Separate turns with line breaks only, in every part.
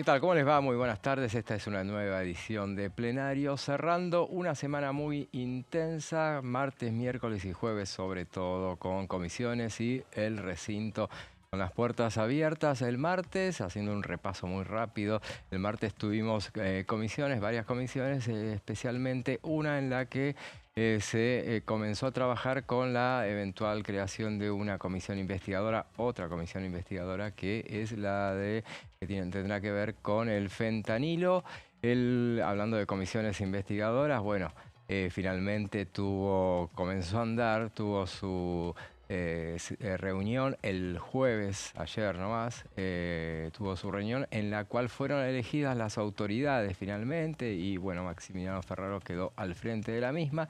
¿Qué tal? ¿Cómo les va? Muy buenas tardes. Esta es una nueva edición de Plenario, cerrando una semana muy intensa, martes, miércoles y jueves sobre todo, con comisiones y el recinto con las puertas abiertas. El martes, haciendo un repaso muy rápido, el martes tuvimos comisiones, varias comisiones, especialmente una en la que se comenzó a trabajar con la eventual creación de una comisión investigadora, otra comisión investigadora que es la de tendrá que ver con el fentanilo. Hablando de comisiones investigadoras, bueno, finalmente comenzó a andar, tuvo su reunión el jueves, ayer nomás, tuvo su reunión en la cual fueron elegidas las autoridades finalmente y bueno, Maximiliano Ferraro quedó al frente de la misma.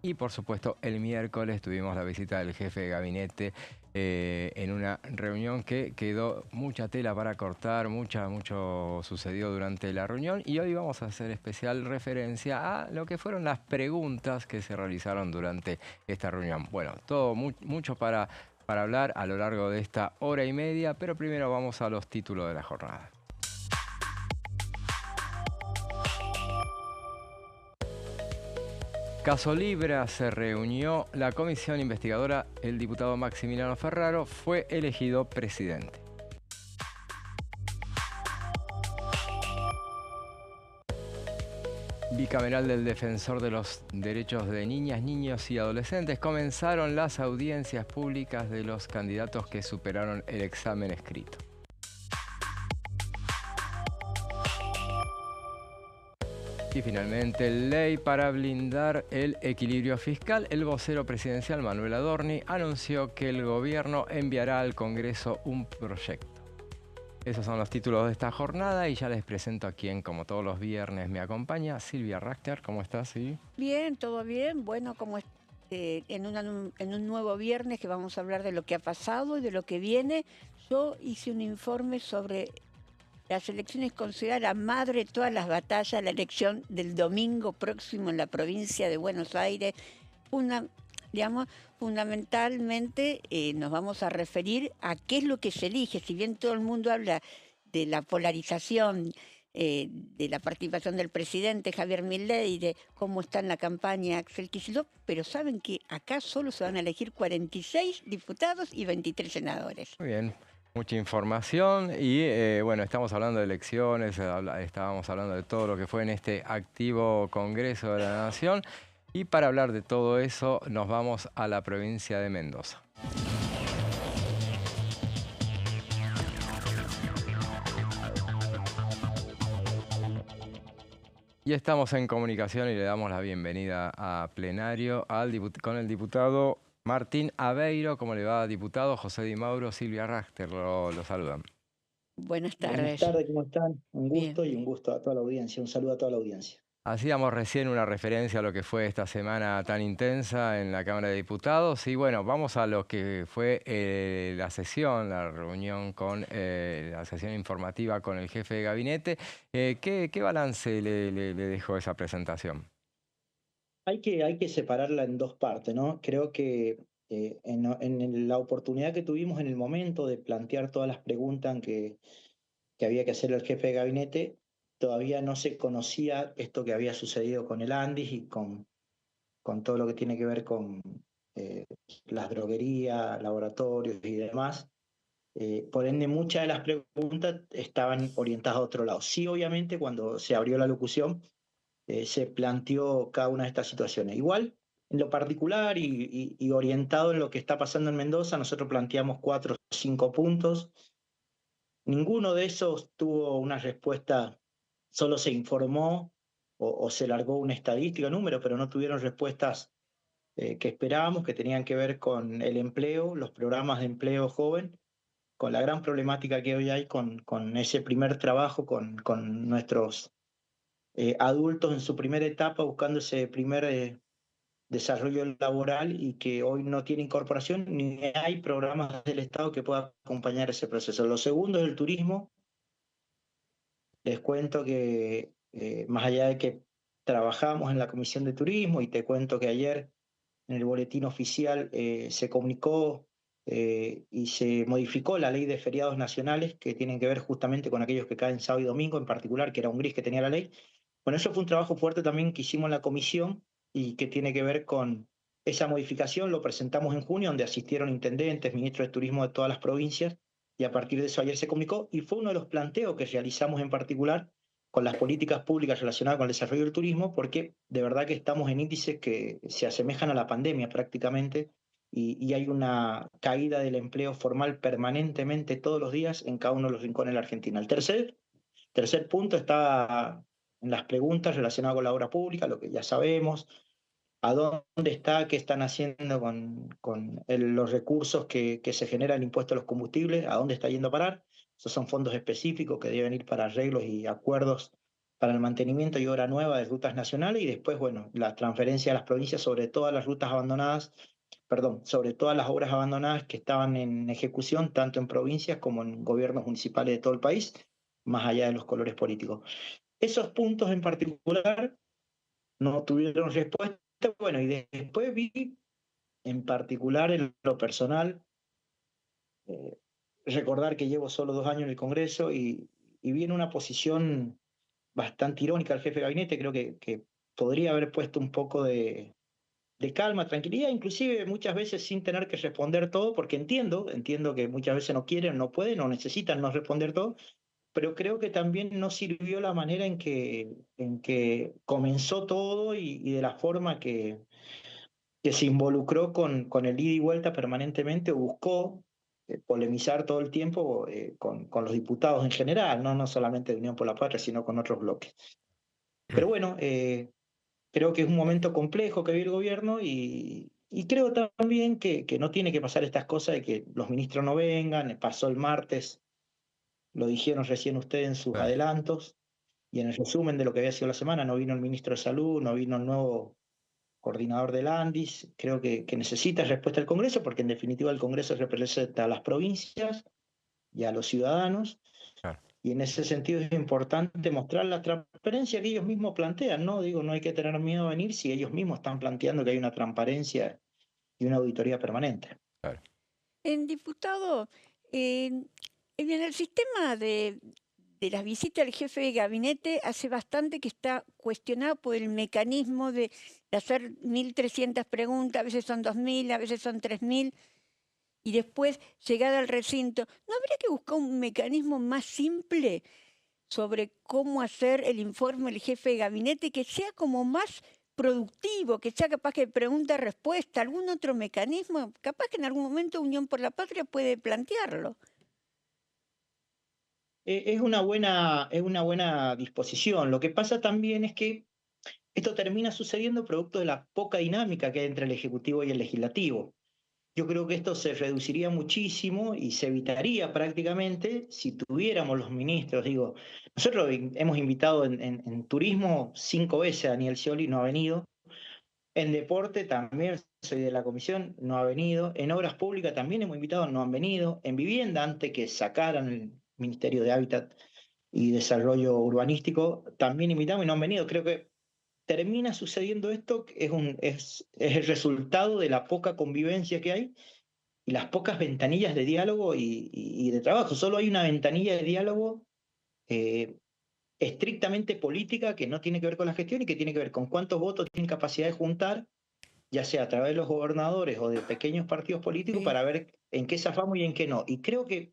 Y por supuesto, el miércoles tuvimos la visita del jefe de gabinete en una reunión que quedó mucha tela para cortar, mucho sucedió durante la reunión y hoy vamos a hacer especial referencia a lo que fueron las preguntas que se realizaron durante esta reunión. Bueno, mucho para hablar a lo largo de esta hora y media, pero primero vamos a los títulos de la jornada. Caso Libra se reunió la comisión investigadora, el diputado Maximiliano Ferraro fue elegido presidente. Bicameral del Defensor de los Derechos de Niñas, Niños y Adolescentes comenzaron las audiencias públicas de los candidatos que superaron el examen escrito. Y finalmente, ley para blindar el equilibrio fiscal. El vocero presidencial Manuel Adorni anunció que el gobierno enviará al Congreso un proyecto. Esos son los títulos de esta jornada y ya les presento a quien, como todos los viernes, me acompaña, Silvia Rachter. ¿Cómo estás, Silvia?
Bien, todo bien. Bueno, en un nuevo viernes que vamos a hablar de lo que ha pasado y de lo que viene, yo hice un informe sobre las elecciones consideradas la madre de todas las batallas, la elección del domingo próximo en la provincia de Buenos Aires. Una, digamos, fundamentalmente nos vamos a referir a qué es lo que se elige. Si bien todo el mundo habla de la polarización, de la participación del presidente Javier Milei, de cómo está en la campaña Axel Kicillof, pero saben que acá solo se van a elegir 46 diputados y 23 senadores.
Muy bien, mucha información y bueno, estamos hablando de elecciones, estábamos hablando de todo lo que fue en este activo Congreso de la Nación y para hablar de todo eso nos vamos a la provincia de Mendoza. Y estamos en comunicación y le damos la bienvenida a Plenario con el diputado Martín Aveiro. ¿Cómo le va, diputado? José Di Mauro, Silvia Rachter lo saludan.
Buenas
Buenas
tardes.
tardes, ¿cómo están? Un
Bien,
gusto y un gusto a toda la audiencia. Un saludo a toda la audiencia.
Hacíamos recién una referencia a lo que fue esta semana tan intensa en la Cámara de Diputados y bueno, vamos a lo que fue la sesión, la reunión con la sesión informativa con el jefe de gabinete. ¿Qué balance le dejó esa presentación?
Hay que separarla en dos partes, ¿no? Creo que la oportunidad que tuvimos en el momento de plantear todas las preguntas que había que hacer al jefe de gabinete, todavía no se conocía esto que había sucedido con el Andis y con todo lo que tiene que ver con eh, las droguerías, laboratorios y demás. Por ende, muchas de las preguntas estaban orientadas a otro lado. Sí, obviamente, cuando se abrió la locución, se planteó cada una de estas situaciones. Igual, en lo particular y orientado en lo que está pasando en Mendoza, nosotros planteamos 4 o 5 puntos. Ninguno de esos tuvo una respuesta, solo se informó o se largó una estadística, un número, pero no tuvieron respuestas que esperábamos, que tenían que ver con el empleo, los programas de empleo joven, con la gran problemática que hoy hay con ese primer trabajo, con nuestros adultos en su primera etapa buscando ese primer desarrollo laboral y que hoy no tiene incorporación ni hay programas del Estado que puedan acompañar ese proceso. Lo segundo es el turismo. Les cuento que más allá de que trabajamos en la Comisión de Turismo y te cuento que ayer en el boletín oficial se comunicó y se modificó la ley de feriados nacionales que tienen que ver justamente con aquellos que caen sábado y domingo en particular, que era un gris que tenía la ley. Bueno, eso fue un trabajo fuerte también que hicimos en la comisión y que tiene que ver con esa modificación. Lo presentamos en junio, donde asistieron intendentes, ministros de turismo de todas las provincias, y a partir de eso ayer se comunicó, y fue uno de los planteos que realizamos en particular con las políticas públicas relacionadas con el desarrollo del turismo, porque de verdad que estamos en índices que se asemejan a la pandemia prácticamente, y hay una caída del empleo formal permanentemente todos los días en cada uno de los rincones de la Argentina. El tercer punto está en las preguntas relacionadas con la obra pública, lo que ya sabemos, a dónde está, qué están haciendo con los recursos que se genera el impuesto a los combustibles, a dónde está yendo a parar. Esos son fondos específicos que deben ir para arreglos y acuerdos para el mantenimiento y obra nueva de rutas nacionales, y después, bueno, la transferencia a las provincias sobre todas las rutas abandonadas, perdón, sobre todas las obras abandonadas que estaban en ejecución, tanto en provincias como en gobiernos municipales de todo el país, más allá de los colores políticos. Esos puntos en particular no tuvieron respuesta. Bueno, y después vi en particular en lo personal, eh, recordar que llevo solo 2 años en el Congreso, y vi en una posición bastante irónica al jefe de gabinete. Creo que podría haber puesto un poco de calma, tranquilidad, inclusive muchas veces sin tener que responder todo, porque entiendo que muchas veces no quieren, no pueden, no necesitan no responder todo, pero creo que también no sirvió la manera en que comenzó todo, y de la forma que se involucró con el ida y vuelta permanentemente, o buscó polemizar todo el tiempo con los diputados en general, ¿no? No solamente de Unión por la Patria, sino con otros bloques. Pero bueno, creo que es un momento complejo que vive el gobierno, y creo también que no tiene que pasar estas cosas de que los ministros no vengan. Pasó el martes, lo dijeron recién ustedes en sus
Claro.
adelantos y en el resumen de lo que había sido la semana. No vino el ministro de Salud, no vino el nuevo coordinador del ANDIS. Creo que necesita respuesta del Congreso, porque en definitiva el Congreso representa a las provincias y a los ciudadanos,
Claro.
y en ese sentido es importante mostrar la transparencia que ellos mismos plantean, ¿no? Digo, no hay que tener miedo a venir si ellos mismos están planteando que hay una transparencia y una auditoría permanente.
Claro.
En diputado, en el sistema de las visitas del jefe de gabinete hace bastante que está cuestionado por el mecanismo de hacer 1.300 preguntas, a veces son 2.000, a veces son 3.000, y después llegada al recinto. ¿No habría que buscar un mecanismo más simple sobre cómo hacer el informe del jefe de gabinete que sea como más productivo, que sea capaz que pregunta-respuesta, algún otro mecanismo? Capaz que en algún momento Unión por la Patria puede plantearlo.
Es una buena disposición. Lo que pasa también es que esto termina sucediendo producto de la poca dinámica que hay entre el Ejecutivo y el Legislativo. Yo creo que esto se reduciría muchísimo y se evitaría prácticamente si tuviéramos los ministros. Digo, nosotros hemos invitado en turismo 5 veces a Daniel Scioli, no ha venido. En deporte también soy de la comisión, no ha venido. En obras públicas también hemos invitado, no han venido. En vivienda, antes que sacaran el Ministerio de Hábitat y Desarrollo Urbanístico, también invitamos y no han venido. Creo que termina sucediendo esto, que es el resultado de la poca convivencia que hay y las pocas ventanillas de diálogo y de trabajo. Solo hay una ventanilla de diálogo eh, estrictamente política, que no tiene que ver con la gestión y que tiene que ver con cuántos votos tienen capacidad de juntar, ya sea a través de los gobernadores o de pequeños partidos políticos,
Sí.
para ver en qué zafamos y en qué no. Y creo que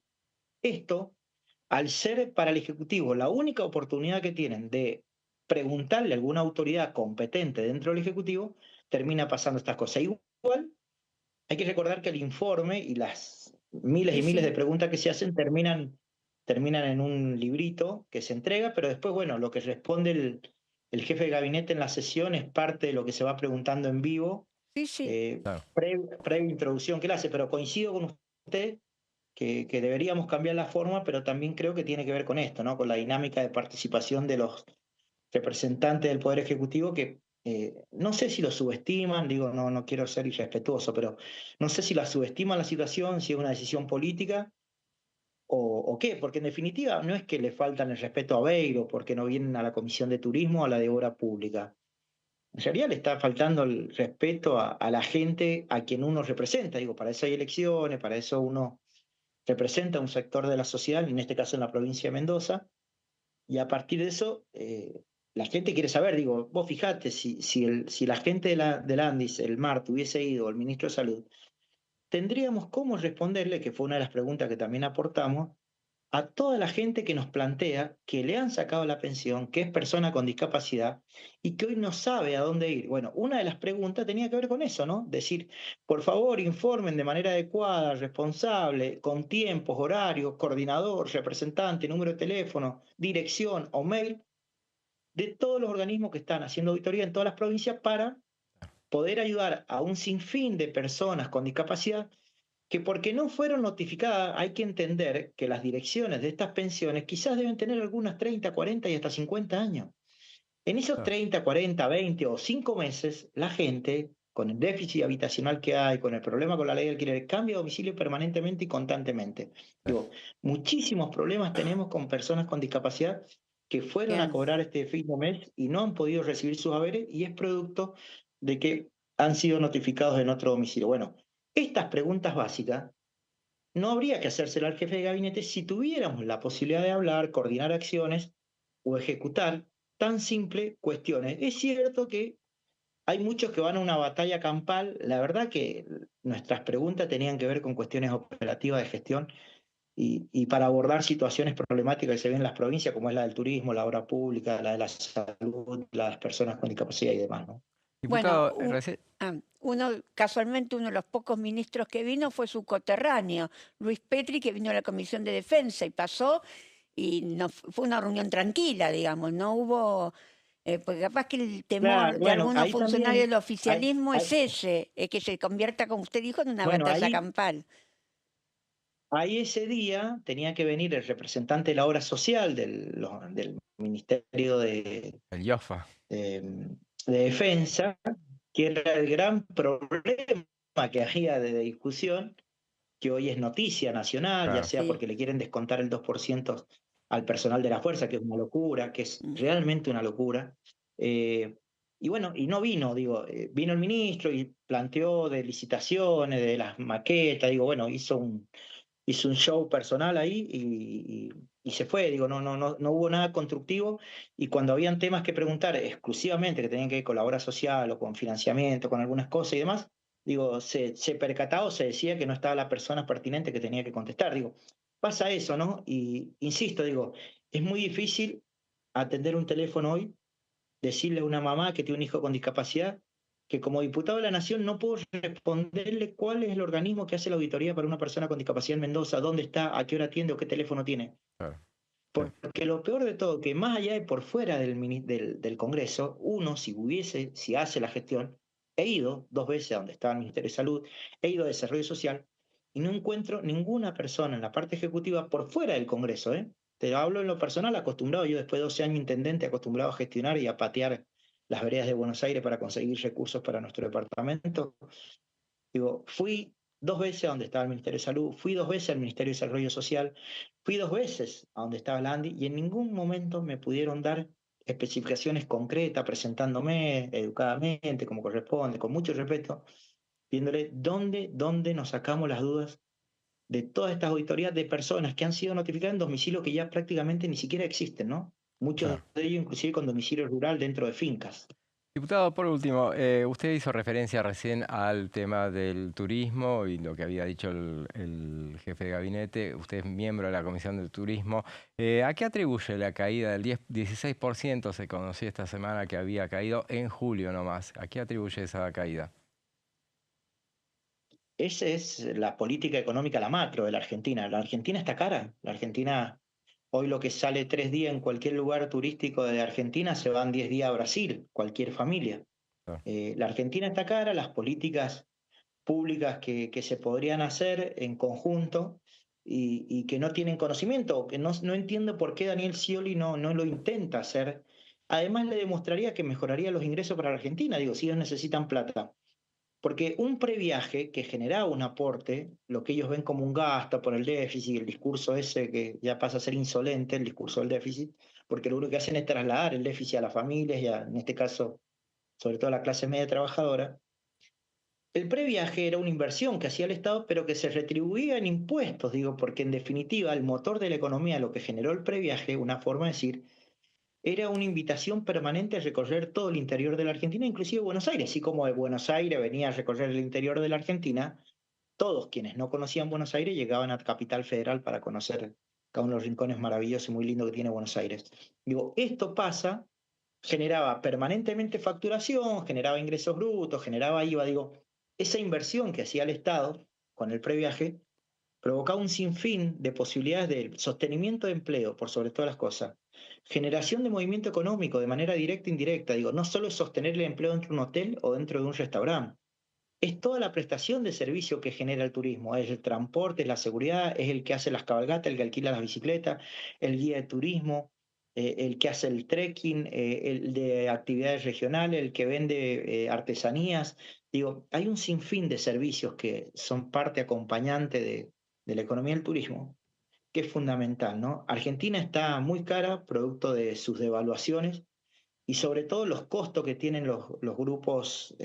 esto, al ser para el Ejecutivo la única oportunidad que tienen de preguntarle a alguna autoridad competente dentro del Ejecutivo, termina pasando estas cosas. Igual hay que recordar que el informe y las miles
Sí,
y miles de
sí.
preguntas que se hacen terminan en un librito que se entrega, pero después, bueno, lo que responde el jefe de gabinete en la sesión es parte de lo que se va preguntando en vivo,
Sí, sí.
Claro.
previa introducción que él hace. Pero coincido con usted que deberíamos cambiar la forma, pero también creo que tiene que ver con esto, ¿no? Con la dinámica de participación de los representantes del Poder Ejecutivo, que no sé si lo subestiman. Digo, no quiero ser irrespetuoso, pero no sé si la subestiman la situación, si es una decisión política o qué, porque en definitiva no es que le faltan el respeto a Beiro porque no vienen a la Comisión de Turismo o a la de Obra Pública. En realidad le está faltando el respeto a la gente a quien uno representa. Digo, para eso hay elecciones, para eso uno representa un sector de la sociedad, en este caso en la provincia de Mendoza, y a partir de eso la gente quiere saber, digo, vos fijate, si la gente del Andis, el MART, hubiese ido, el ministro de Salud, tendríamos cómo responderle, que fue una de las preguntas que también aportamos, a toda la gente que nos plantea que le han sacado la pensión, que es persona con discapacidad y que hoy no sabe a dónde ir. Bueno, una de las preguntas tenía que ver con eso, ¿no? Decir, por favor, informen de manera adecuada, responsable, con tiempos, horarios, coordinador, representante, número de teléfono, dirección o mail de todos los organismos que están haciendo auditoría en todas las provincias para poder ayudar a un sinfín de personas con discapacidad que porque no fueron notificadas, hay que entender que las direcciones de estas pensiones quizás deben tener algunas 30, 40 y hasta 50 años. En esos
Claro,
30, 40, 20 o 5 meses, la gente, con el déficit habitacional que hay, con el problema con la ley de alquiler, cambia de domicilio permanentemente y constantemente.
sí,
Digo, muchísimos problemas tenemos con personas con discapacidad que fueron a
Bien,
cobrar este fin de mes y no han podido recibir sus haberes y es producto de que han sido notificados en otro domicilio. Bueno, estas preguntas básicas no habría que hacérselo al jefe de gabinete si tuviéramos la posibilidad de hablar, coordinar acciones o ejecutar tan simple cuestiones. Es cierto que hay muchos que van a una batalla campal. La verdad que nuestras preguntas tenían que ver con cuestiones operativas de gestión y para abordar situaciones problemáticas que se ven en las provincias, como es la del turismo, la obra pública, la de la salud, las personas con discapacidad y demás, ¿no?
bueno,
diputado,
casualmente uno de los pocos ministros que vino fue su coterráneo, Luis Petri, que vino a la Comisión de Defensa y pasó, y no, fue una reunión tranquila, digamos, no hubo, porque capaz que el temor
Claro,
de
bueno,
algunos
ahí
funcionarios
también,
del oficialismo es ese, que se convierta, como usted dijo, en una
bueno,
batalla
ahí
campal.
Ahí ese día tenía que venir el representante de la obra social del Ministerio
el IOFA.
de Defensa, que era el gran problema que había de discusión, que hoy es noticia nacional, ya
Claro,
sea
Sí.
porque le quieren descontar el 2% al personal de la fuerza, que es una locura, que es
Mm.
realmente una locura. Eh, y bueno, y no vino, digo, vino el ministro y planteó de licitaciones, de las maquetas, digo, bueno, hizo un show personal ahí y se fue, digo, no hubo nada constructivo y cuando habían temas que preguntar exclusivamente que tenían que ver con la obra social o con financiamiento, con algunas cosas y demás, digo, se percataba o se decía que no estaba la persona pertinente que tenía que contestar, digo, pasa eso, ¿no? Y insisto, digo, es muy difícil atender un teléfono hoy, decirle a una mamá que tiene un hijo con discapacidad que como diputado de la Nación no puedo responderle cuál es el organismo que hace la auditoría para una persona con discapacidad en Mendoza, dónde está, a qué hora atiende o qué teléfono tiene.
claro, sí,
Porque lo peor de todo, que más allá de por fuera del Congreso, uno, si hace la gestión, he ido 2 veces a donde estaba el Ministerio de Salud, he ido a Desarrollo Social y no encuentro ninguna persona en la parte ejecutiva por fuera del Congreso, ¿eh? Te hablo en lo personal, acostumbrado, yo después de 12 años intendente, acostumbrado a gestionar y a patear las veredas de Buenos Aires para conseguir recursos para nuestro departamento. Digo, fui 2 veces a donde estaba el Ministerio de Salud, fui 2 veces al Ministerio de Desarrollo Social, fui 2 veces a donde estaba el ANDI y en ningún momento me pudieron dar especificaciones concretas, presentándome educadamente, como corresponde, con mucho respeto, viéndole dónde nos sacamos las dudas de todas estas auditorías de personas que han sido notificadas en domicilio que ya prácticamente ni siquiera existen, ¿no? Muchos
claro.
de ellos inclusive con domicilio rural dentro de fincas.
Diputado, por último, usted hizo referencia recién al tema del turismo y lo que había dicho el jefe de gabinete. Usted es miembro de la Comisión del Turismo. ¿A qué atribuye la caída del 16%? Se conoció esta semana que había caído en julio nomás. ¿A qué atribuye esa caída?
Esa es la política económica, la macro de la Argentina. La Argentina está cara. La Argentina, hoy lo que sale 3 días en cualquier lugar turístico de Argentina, se van 10 días a Brasil, cualquier familia.
Claro,
La Argentina está cara, las políticas públicas que se podrían hacer en conjunto y que no tienen conocimiento, o que no entiendo por qué Daniel Scioli no lo intenta hacer. Además, le demostraría que mejoraría los ingresos para la Argentina. Digo, si ellos necesitan plata. Porque un previaje que generaba un aporte, lo que ellos ven como un gasto por el déficit, el discurso ese que ya pasa a ser insolente, el discurso del déficit, porque lo único que hacen es trasladar el déficit a las familias y en este caso sobre todo la clase media trabajadora, el previaje era una inversión que hacía el Estado, pero que se retribuía en impuestos, digo, porque en definitiva el motor de la economía, lo que generó el previaje, una forma de decir, era una invitación permanente a recorrer todo el interior de la Argentina, inclusive Buenos Aires, así como de Buenos Aires venía a recorrer el interior de la Argentina, todos quienes no conocían Buenos Aires llegaban a Capital Federal para conocer cada uno de los rincones maravillosos y muy lindos que tiene Buenos Aires. Digo, esto pasa, generaba permanentemente facturación, generaba ingresos brutos, generaba IVA, digo, esa inversión que hacía el Estado con el previaje provocaba un sinfín de posibilidades de sostenimiento de empleo, por sobre todas las cosas, generación de movimiento económico de manera directa e indirecta, digo, no solo es sostener el empleo dentro de un hotel o dentro de un restaurante, es toda la prestación de servicio que genera el turismo, es el transporte, es la seguridad, es el que hace las cabalgatas, el que alquila las bicicletas, el guía de turismo, el que hace el trekking, el de actividades regionales, el que vende artesanías. Digo, hay un sinfín de servicios que son parte acompañante de la economía del turismo, que es fundamental, ¿no? Argentina está muy cara, producto de sus devaluaciones, y sobre todo los costos que tienen los grupos,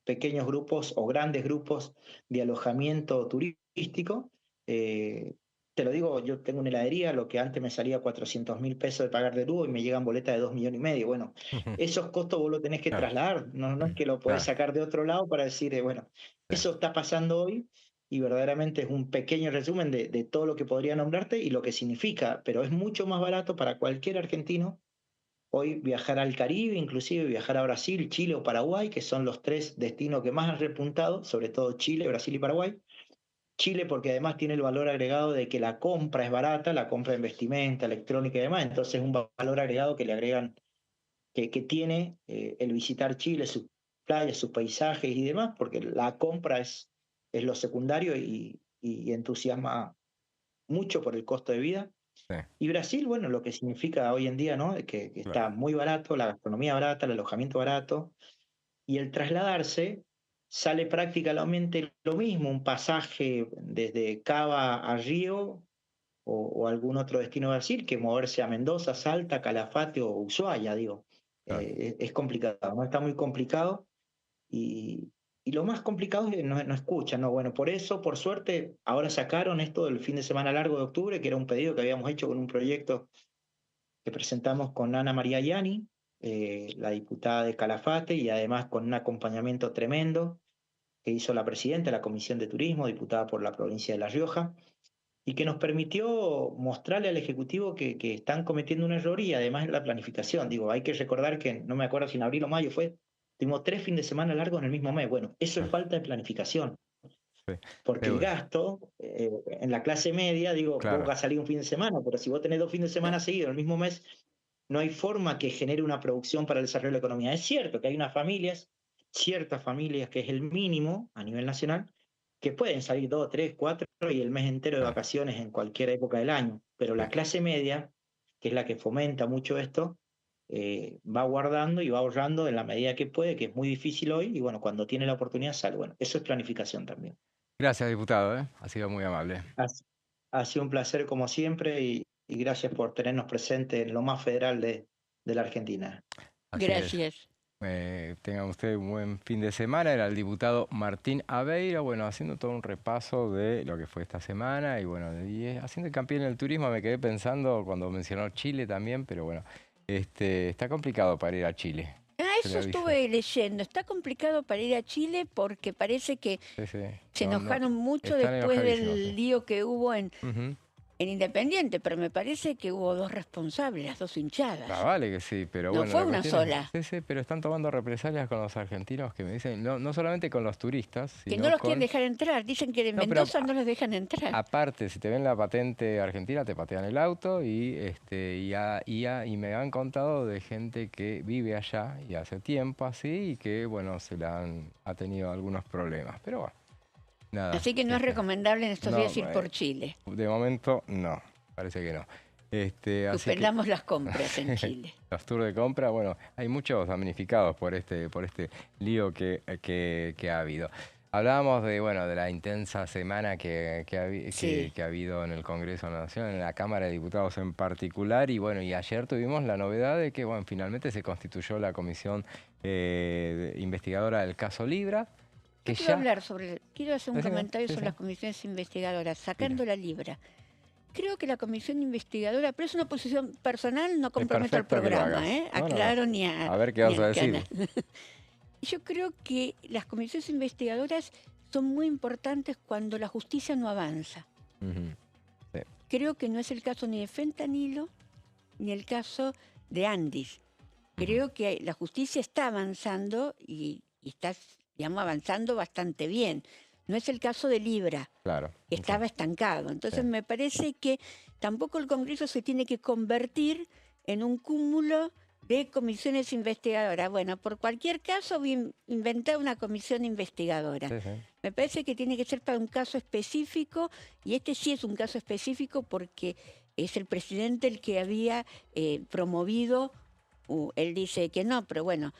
pequeños grupos o grandes grupos de alojamiento turístico. Eh, Te lo digo, yo tengo una heladería, lo que antes me salía 400.000 pesos de pagar de luz y me llegan boletas de 2,5 millones. Bueno, esos costos vos los tenés que
Claro,
trasladar, no, no es que lo podés
claro,
sacar de otro lado para decir, bueno,
sí.
eso está pasando hoy y verdaderamente es un pequeño resumen de todo lo que podría nombrarte y lo que significa, pero es mucho más barato para cualquier argentino hoy viajar al Caribe, inclusive viajar a Brasil, Chile o Paraguay, que son los tres destinos que más han repuntado, sobre todo Chile, Brasil y Paraguay. Chile porque además tiene el valor agregado de que la compra es barata, la compra de vestimenta, electrónica y demás, entonces es un valor agregado que le agregan, que tiene el visitar Chile, sus playas, sus paisajes y demás, porque la compra es lo secundario y entusiasma mucho por el costo de vida.
Sí,
Y Brasil, bueno, lo que significa hoy en día, ¿no? Que
claro.
está muy barato, la gastronomía barata, el alojamiento barato, y el trasladarse sale prácticamente lo mismo, un pasaje desde Cava a Río o algún otro destino de Brasil, que moverse a Mendoza, Salta, Calafate o Ushuaia, digo.
Claro.
Es complicado, ¿no? Está muy complicado y, y lo más complicado es que no escuchan, ¿no? Bueno, por eso, por suerte, ahora sacaron esto del fin de semana largo de octubre, que era un pedido que habíamos hecho con un proyecto que presentamos con Ana María Yani, la diputada de Calafate, y además con un acompañamiento tremendo que hizo la presidenta de la Comisión de Turismo, diputada por la provincia de La Rioja, y que nos permitió mostrarle al Ejecutivo que están cometiendo un error y además en la planificación. Digo, hay que recordar que, no me acuerdo si en abril o mayo fue, tuvimos 3 fines de semana largos en el mismo mes. Bueno, eso es
Ah,
falta de planificación,
sí.
porque el
Seguro.
gasto en la clase media, digo, vos
Claro,
vas a salir un fin de semana, pero si vos tenés 2 fines de semana seguidos en el mismo mes, no hay forma que genere una producción para el desarrollo de la economía. Es cierto que hay unas familias, ciertas familias, que es el mínimo a nivel nacional, que pueden salir 2, 3, 4 y el mes entero de
claro.
vacaciones en cualquier época del año, pero
Sí.
la clase media, que es la que fomenta mucho esto, va guardando y va ahorrando en la medida que puede, que es muy difícil hoy, y bueno, cuando tiene la oportunidad sale. Bueno, eso es planificación también.
Gracias, diputado, ¿eh? Ha sido muy amable.
Ha, ha sido un placer como siempre y gracias por tenernos presente en lo más federal de la Argentina.
Así es.
Gracias.
Tengan ustedes un buen fin de semana. Era el diputado Martín Aveiro, bueno, haciendo todo un repaso de lo que fue esta semana y bueno, haciendo hincapié en el turismo. Me quedé pensando cuando mencionó Chile también, pero bueno, está complicado para ir a Chile.
Ah,
Se le
eso
avisa.
estuve leyendo. Está complicado para ir a Chile porque parece que
Sí, sí.
se
No, no,
enojaron mucho
están
después
enojadísimos, sí.
del lío que hubo
Ujú.
en Independiente, pero me parece que hubo dos responsables, las dos
Ah,
hinchadas.
vale que sí, pero
No
bueno,
fue
la
una
cuestión es,
sola.
sí, sí, pero están tomando represalias con los argentinos que me dicen, no, no solamente con los turistas,
Que no
sino
los quieren
con...
dejar entrar. Dicen que de
No, pero
Mendoza no los dejan entrar.
aparte, si te ven la patente argentina, te patean el auto y me han contado de gente que vive allá y hace tiempo así y que, bueno, ha tenido algunos problemas. Pero bueno, nada.
Así que no es recomendable en estos
No,
días ir por Chile.
de momento no, parece que no. Así que
Suspendamos las compras en Chile.
los tours de compra, bueno, hay muchos damnificados por este lío que ha habido. Hablábamos de, bueno, de la intensa semana
Sí.
que ha habido en el Congreso de la Nación, en la Cámara de Diputados en particular, y bueno, y ayer tuvimos la novedad de que, bueno, finalmente se constituyó la comisión investigadora del caso Libra,
Yo
que
quiero
ya...
hablar quiero hacer un
Decime,
comentario
sí,
sobre
sí,
las comisiones investigadoras,
tire.
sacando la Libra. Creo que la comisión investigadora, pero es una posición personal, no
Es
comprometo al
perfecto que lo
programa,
hagas.
¿eh?
No, no, no.
Aclaro
A ver qué
ni
vas
a
a
los que andan.
decir.
Yo creo que las comisiones investigadoras son muy importantes cuando la justicia no avanza.
Ujú, sí.
Creo que no es el caso ni de Fentanilo ni el caso de Andis. Creo que la justicia está avanzando y está, digamos, avanzando bastante bien. No es el caso de Libra,
Claro.
que
Sí,
estaba estancado. Entonces
sí.
me parece que tampoco el Congreso se tiene que convertir en un cúmulo de comisiones investigadoras. Bueno, por cualquier caso voy a inventar una comisión investigadora.
Sí, sí.
Me parece que tiene que ser para un caso específico, y este sí es un caso específico porque es el presidente el que había promovido, él dice que no, pero bueno,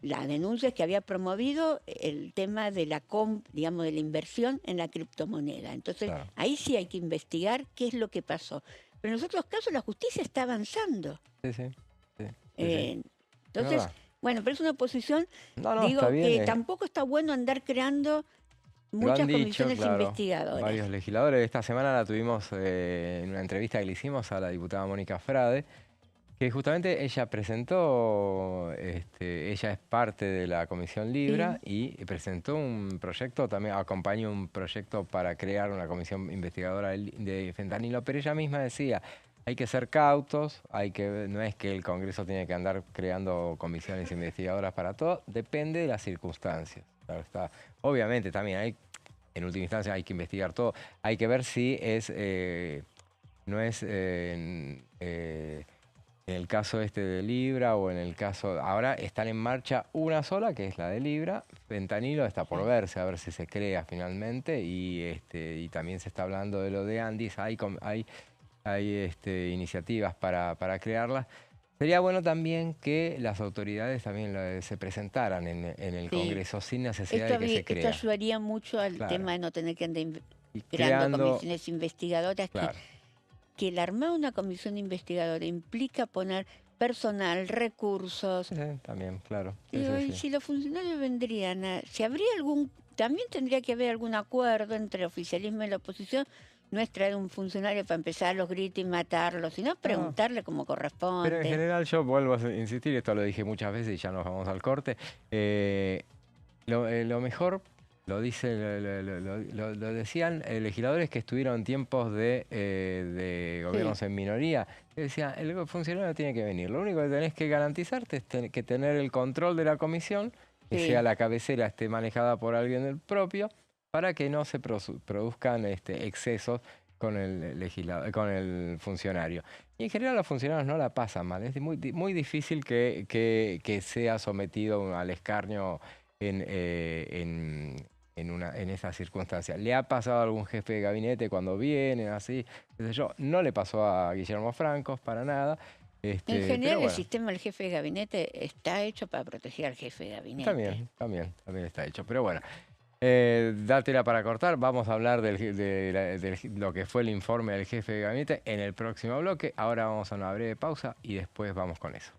la denuncia es que había promovido el tema de digamos, de la inversión en la criptomoneda. Entonces,
Claro.
ahí sí hay que investigar qué es lo que pasó. Pero en los otros casos la justicia está avanzando.
Sí, sí. Sí, sí, sí.
Eh,
Es
entonces,
verdad.
bueno, pero es una posición,
No, no, está
digo,
bien.
que tampoco está bueno andar creando
Lo han
muchas
dicho,
comisiones
claro,
investigadoras.
varios legisladores. Esta semana la tuvimos en una entrevista que le hicimos a la diputada Mónica Frade, que justamente ella presentó, ella es parte de la Comisión Libra
Sí,
y presentó un proyecto, también acompañó un proyecto para crear una comisión investigadora de fentanilo, pero ella misma decía, hay que ser cautos, no es que el Congreso tiene que andar creando comisiones investigadoras para todo, depende de las circunstancias. Claro está. Obviamente también en última instancia hay que investigar todo, hay que ver si no es en el caso de Libra o en el caso... Ahora están en marcha una sola, que es la de Libra. Fentanilo está por
claro.
verse, a ver si se crea finalmente. Y también se está hablando de lo de Andis. Hay iniciativas para crearlas. Sería bueno también que las autoridades también se presentaran en el
Sí.
Congreso sin necesidad de que se
Esto
crea.
ayudaría mucho al
Claro.
tema de no tener que andar
Y
creando
creando...
comisiones investigadoras,
Claro.
que el armar una comisión investigadora implica poner personal, recursos.
Sí, sí, también, claro. Sí,
Digo,
sí,
y
sí.
si los funcionarios vendrían si habría también tendría que haber algún acuerdo entre el oficialismo y la oposición. No es traer un funcionario para empezar a los gritos y matarlo, sino
No.
preguntarle como
Pero en
corresponde.
general yo vuelvo a insistir, esto lo dije muchas veces y ya nos vamos al corte. Lo mejor, lo decían legisladores que estuvieron en tiempos de
Sí,
gobiernos en minoría. Que decían, el funcionario tiene que venir. Lo único que tenés que garantizarte es que tener el control de la comisión, que sea
sí.
la cabecera esté manejada por alguien del propio, para que no se produzcan excesos con con el funcionario. Y en general los funcionarios no la pasan mal. Es muy difícil que sea sometido al escarnio en esas circunstancias. ¿Le ha pasado a algún jefe de gabinete cuando vienen así? Qué sé yo? No le pasó a Guillermo Francos para nada.
En
Pero
general el
bueno,
sistema del jefe de gabinete está hecho para proteger al jefe de gabinete.
también está hecho. Pero bueno, dátela para cortar. Vamos a hablar de lo que fue el informe del jefe de gabinete en el próximo bloque. Ahora vamos a una breve pausa y después vamos con eso.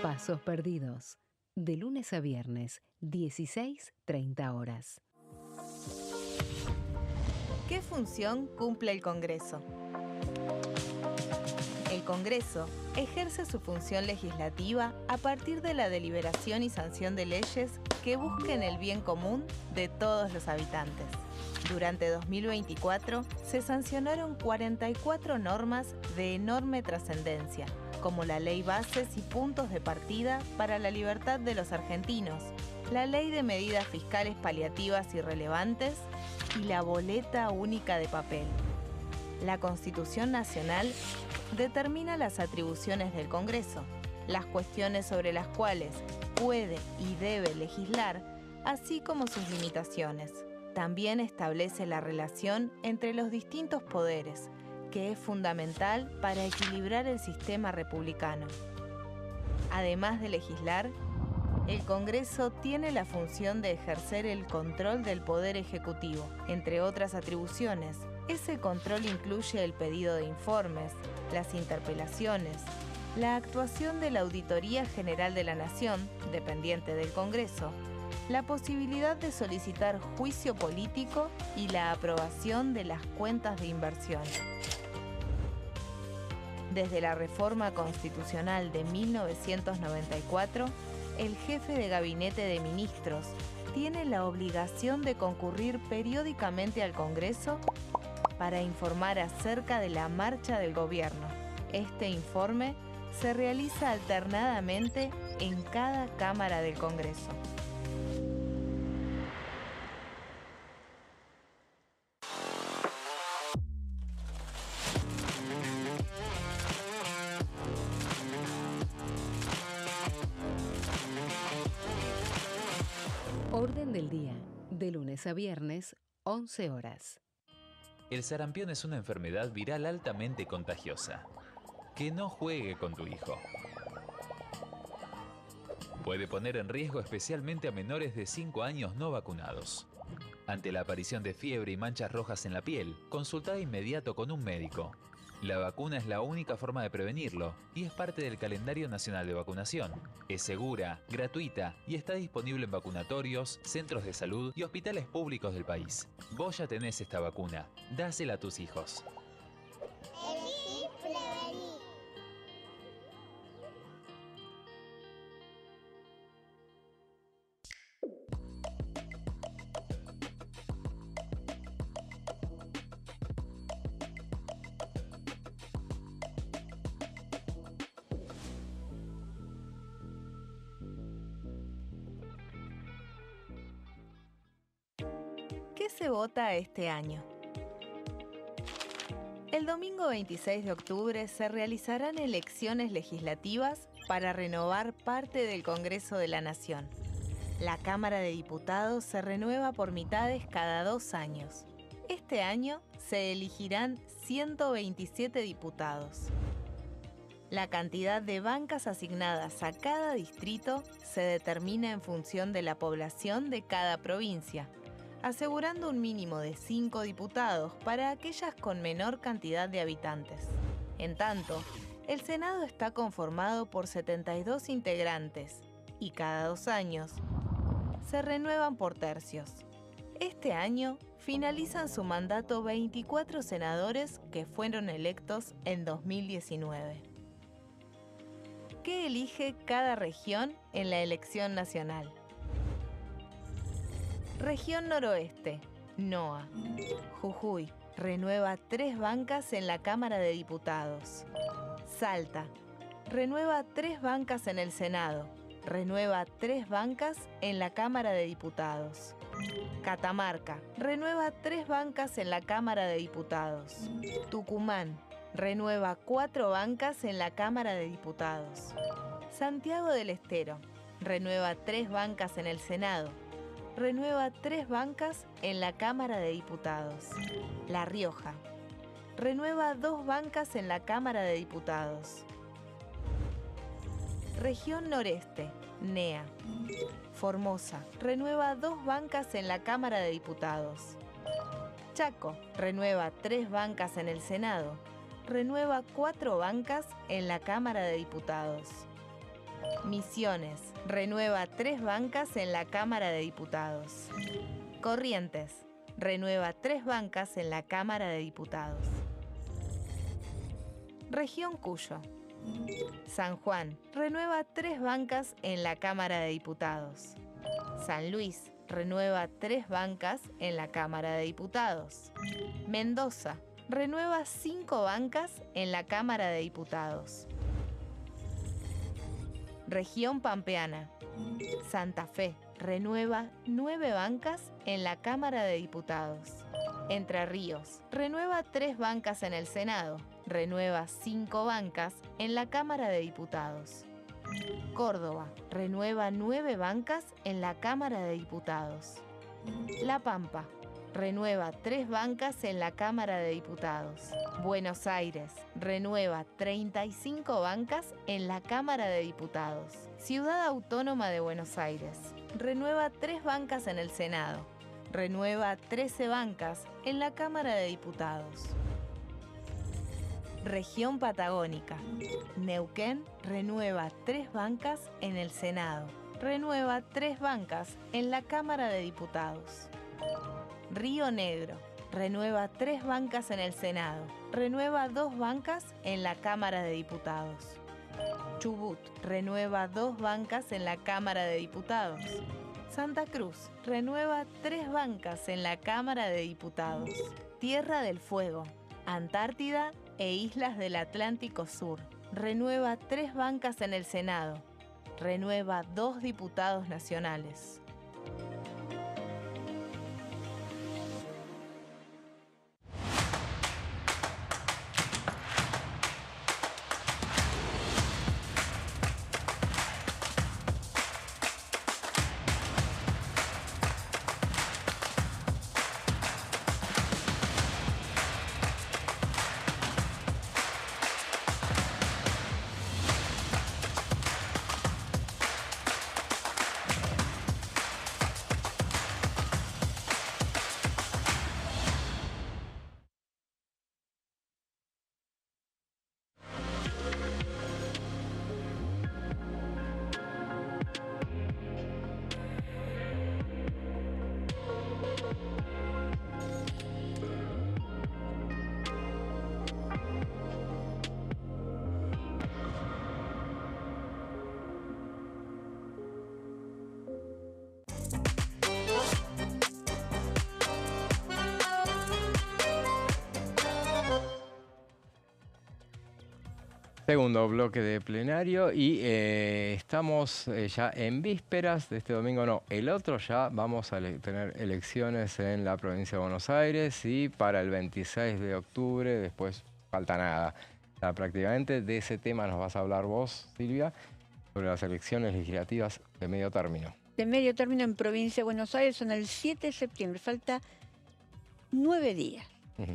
Pasos perdidos. De lunes a viernes, 16:30 horas.
¿Qué función cumple el Congreso? El Congreso ejerce su función legislativa a partir de la deliberación y sanción de leyes que busquen el bien común de todos los habitantes. Durante 2024 se sancionaron 44 normas de enorme trascendencia, como la Ley Bases y Puntos de Partida para la Libertad de los Argentinos, la Ley de Medidas Fiscales Paliativas y Relevantes y la Boleta Única de Papel. La Constitución Nacional determina las atribuciones del Congreso, las cuestiones sobre las cuales puede y debe legislar, así como sus limitaciones. También establece la relación entre los distintos poderes, que es fundamental para equilibrar el sistema republicano. Además de legislar, el Congreso tiene la función de ejercer el control del Poder Ejecutivo. Entre otras atribuciones, ese control incluye el pedido de informes, las interpelaciones, la actuación de la Auditoría General de la Nación, dependiente del Congreso, la posibilidad de solicitar juicio político y la aprobación de las cuentas de inversión. Desde la reforma constitucional de 1994, el jefe de gabinete de ministros tiene la obligación de concurrir periódicamente al Congreso para informar acerca de la marcha del gobierno. Este informe se realiza alternadamente en cada Cámara del Congreso.
Orden del día, de lunes a viernes, 11 horas.
El sarampión es una enfermedad viral altamente contagiosa. Que no juegue con tu hijo. Puede poner en riesgo especialmente a menores de 5 años no vacunados. Ante la aparición de fiebre y manchas rojas en la piel, consulta de inmediato con un médico. La vacuna es la única forma de prevenirlo y es parte del calendario nacional de vacunación. Es segura, gratuita y está disponible en vacunatorios, centros de salud y hospitales públicos del país. Vos ya tenés esta vacuna, dásela a tus hijos.
Elegí prevenir.
¿Qué se vota este año? El domingo 26 de octubre se realizarán elecciones legislativas para renovar parte del Congreso de la Nación. La Cámara de Diputados se renueva por mitades cada 2 años. Este año se elegirán 127 diputados. La cantidad de bancas asignadas a cada distrito se determina en función de la población de cada provincia, asegurando un mínimo de 5 diputados para aquellas con menor cantidad de habitantes. En tanto, el Senado está conformado por 72 integrantes y cada 2 años se renuevan por tercios. Este año finalizan su mandato 24 senadores que fueron electos en 2019. ¿Qué elige cada región en la elección nacional? Región Noroeste, NOA. Jujuy, renueva 3 bancas en la Cámara de Diputados. Salta, renueva 3 bancas en el Senado. Renueva 3 bancas en la Cámara de Diputados. Catamarca, renueva 3 bancas en la Cámara de Diputados. Tucumán, renueva 4 bancas en la Cámara de Diputados. Santiago del Estero, renueva 3 bancas en el Senado. Renueva 3 bancas en la Cámara de Diputados. La Rioja, renueva 2 bancas en la Cámara de Diputados. Región Noreste, NEA. Formosa, renueva 2 bancas en la Cámara de Diputados. Chaco, renueva 3 bancas en el Senado. Renueva 4 bancas en la Cámara de Diputados. Misiones, renueva 3 bancas en la Cámara de Diputados. Corrientes, renueva 3 bancas en la Cámara de Diputados. Región Cuyo. San Juan renueva 3 bancas en la Cámara de Diputados. San Luis renueva 3 bancas en la Cámara de Diputados. Mendoza renueva 5 bancas en la Cámara de Diputados. Región Pampeana. Santa Fe renueva 9 bancas en la Cámara de Diputados. Entre Ríos renueva 3 bancas en el Senado. Renueva 5 bancas en la Cámara de Diputados. Córdoba renueva 9 bancas en la Cámara de Diputados. La Pampa renueva 3 bancas en la Cámara de Diputados. Buenos Aires renueva 35 bancas en la Cámara de Diputados. Ciudad Autónoma de Buenos Aires renueva 3 bancas en el Senado. Renueva 13 bancas en la Cámara de Diputados. Región Patagónica. Neuquén renueva 3 bancas en el Senado. Renueva 3 bancas en la Cámara de Diputados. Río Negro renueva 3 bancas en el Senado. Renueva 2 bancas en la Cámara de Diputados. Chubut renueva 2 bancas en la Cámara de Diputados. Santa Cruz renueva 3 bancas en la Cámara de Diputados. Tierra del Fuego, Antártida e Islas del Atlántico Sur renueva 3 bancas en el Senado. Renueva 2 diputados nacionales.
Segundo bloque de plenario y estamos ya en vísperas de este domingo, no, el otro ya vamos a tener elecciones en la provincia de Buenos Aires y para el 26 de octubre, después falta nada. Ya prácticamente de ese tema nos vas a hablar vos, Silvia, sobre las elecciones legislativas de medio término.
De medio término en provincia de Buenos Aires son el 7 de septiembre, falta 9 días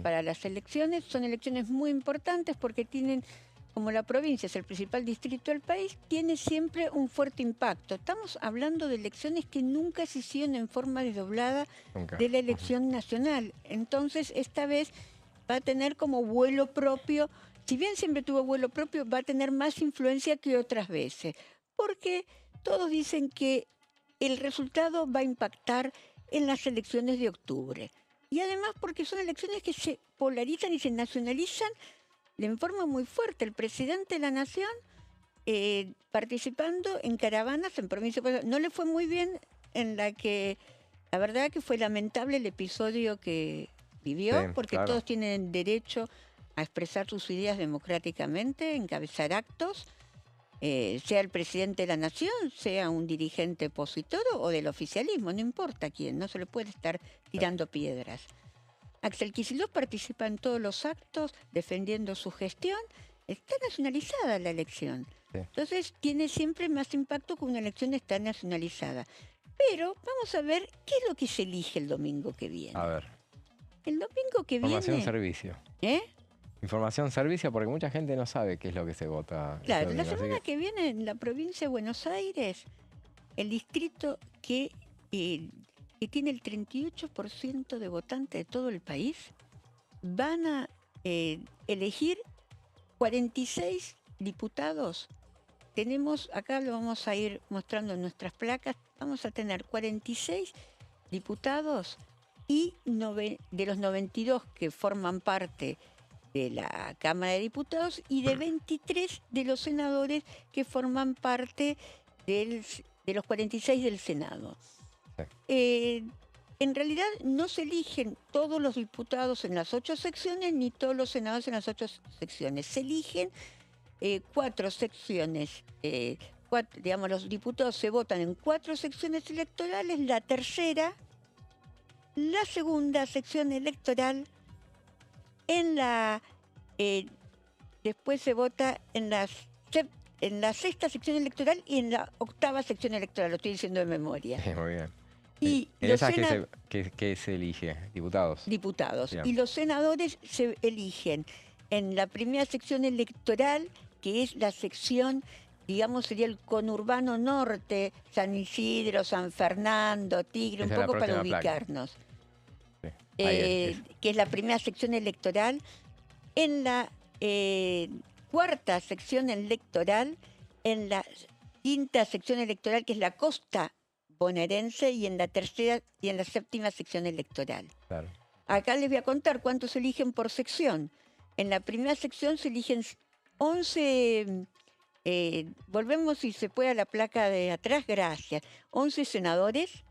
para las elecciones. Son elecciones muy importantes porque tienen... Como la provincia es el principal distrito del país, tiene siempre un fuerte impacto. Estamos hablando de elecciones que nunca se hicieron en forma desdoblada de la elección nacional. Entonces, esta vez va a tener como vuelo propio, si bien siempre tuvo vuelo propio, va a tener más influencia que otras veces. Porque todos dicen que el resultado va a impactar en las elecciones de octubre. Y además porque son elecciones que se polarizan y se nacionalizan en forma muy fuerte. El presidente de la Nación participando en caravanas en provincia. No le fue muy bien en la que, la verdad que fue lamentable el episodio que vivió, sí, porque claro, todos tienen derecho a expresar sus ideas democráticamente, encabezar actos, sea el presidente de la Nación, sea un dirigente opositor o del oficialismo, no importa quién, no se le puede estar tirando piedras. Axel Kicillof participa en todos los actos defendiendo su gestión. Está nacionalizada la elección. Sí. Entonces tiene siempre más impacto que una elección está nacionalizada. Pero vamos a ver qué es lo que se elige el domingo que viene.
A ver.
El domingo que viene...
Información-servicio. Información-servicio, porque mucha gente no sabe qué es lo que se vota.
Claro, la semana que viene en la provincia de Buenos Aires, el distrito que tiene el 38% de votantes de todo el país, van a elegir 46 diputados. Tenemos, acá lo vamos a ir mostrando en nuestras placas, vamos a tener 46 diputados y de los 92 que forman parte de la Cámara de Diputados y de 23 de los senadores que forman parte de los 46 del Senado. En realidad no se eligen todos los diputados en las 8 secciones ni todos los senadores en las 8 secciones. Se eligen 4 secciones. Digamos, los diputados se votan en 4 secciones electorales. La tercera, la segunda sección electoral, después se vota en la sexta sección electoral y en la octava sección electoral. Lo estoy diciendo de memoria.
Muy bien.
Y
¿En
los
esas que se elige? ¿Diputados?
Diputados.
Bien.
Y los senadores se eligen en la primera sección electoral, que es la sección, digamos, sería el conurbano norte, San Isidro, San Fernando, Tigre,
Esa
un
es la
poco para
próxima placa.
ubicarnos.
Sí. Ahí es.
Que es la primera sección electoral. En la cuarta sección electoral, en la quinta sección electoral, que es la costa bonaerense, y en la tercera y en la séptima sección electoral.
Claro.
Acá les voy a contar cuántos se eligen por sección. En la primera sección se eligen 11, volvemos si se puede a la placa de atrás, gracias, 11 senadores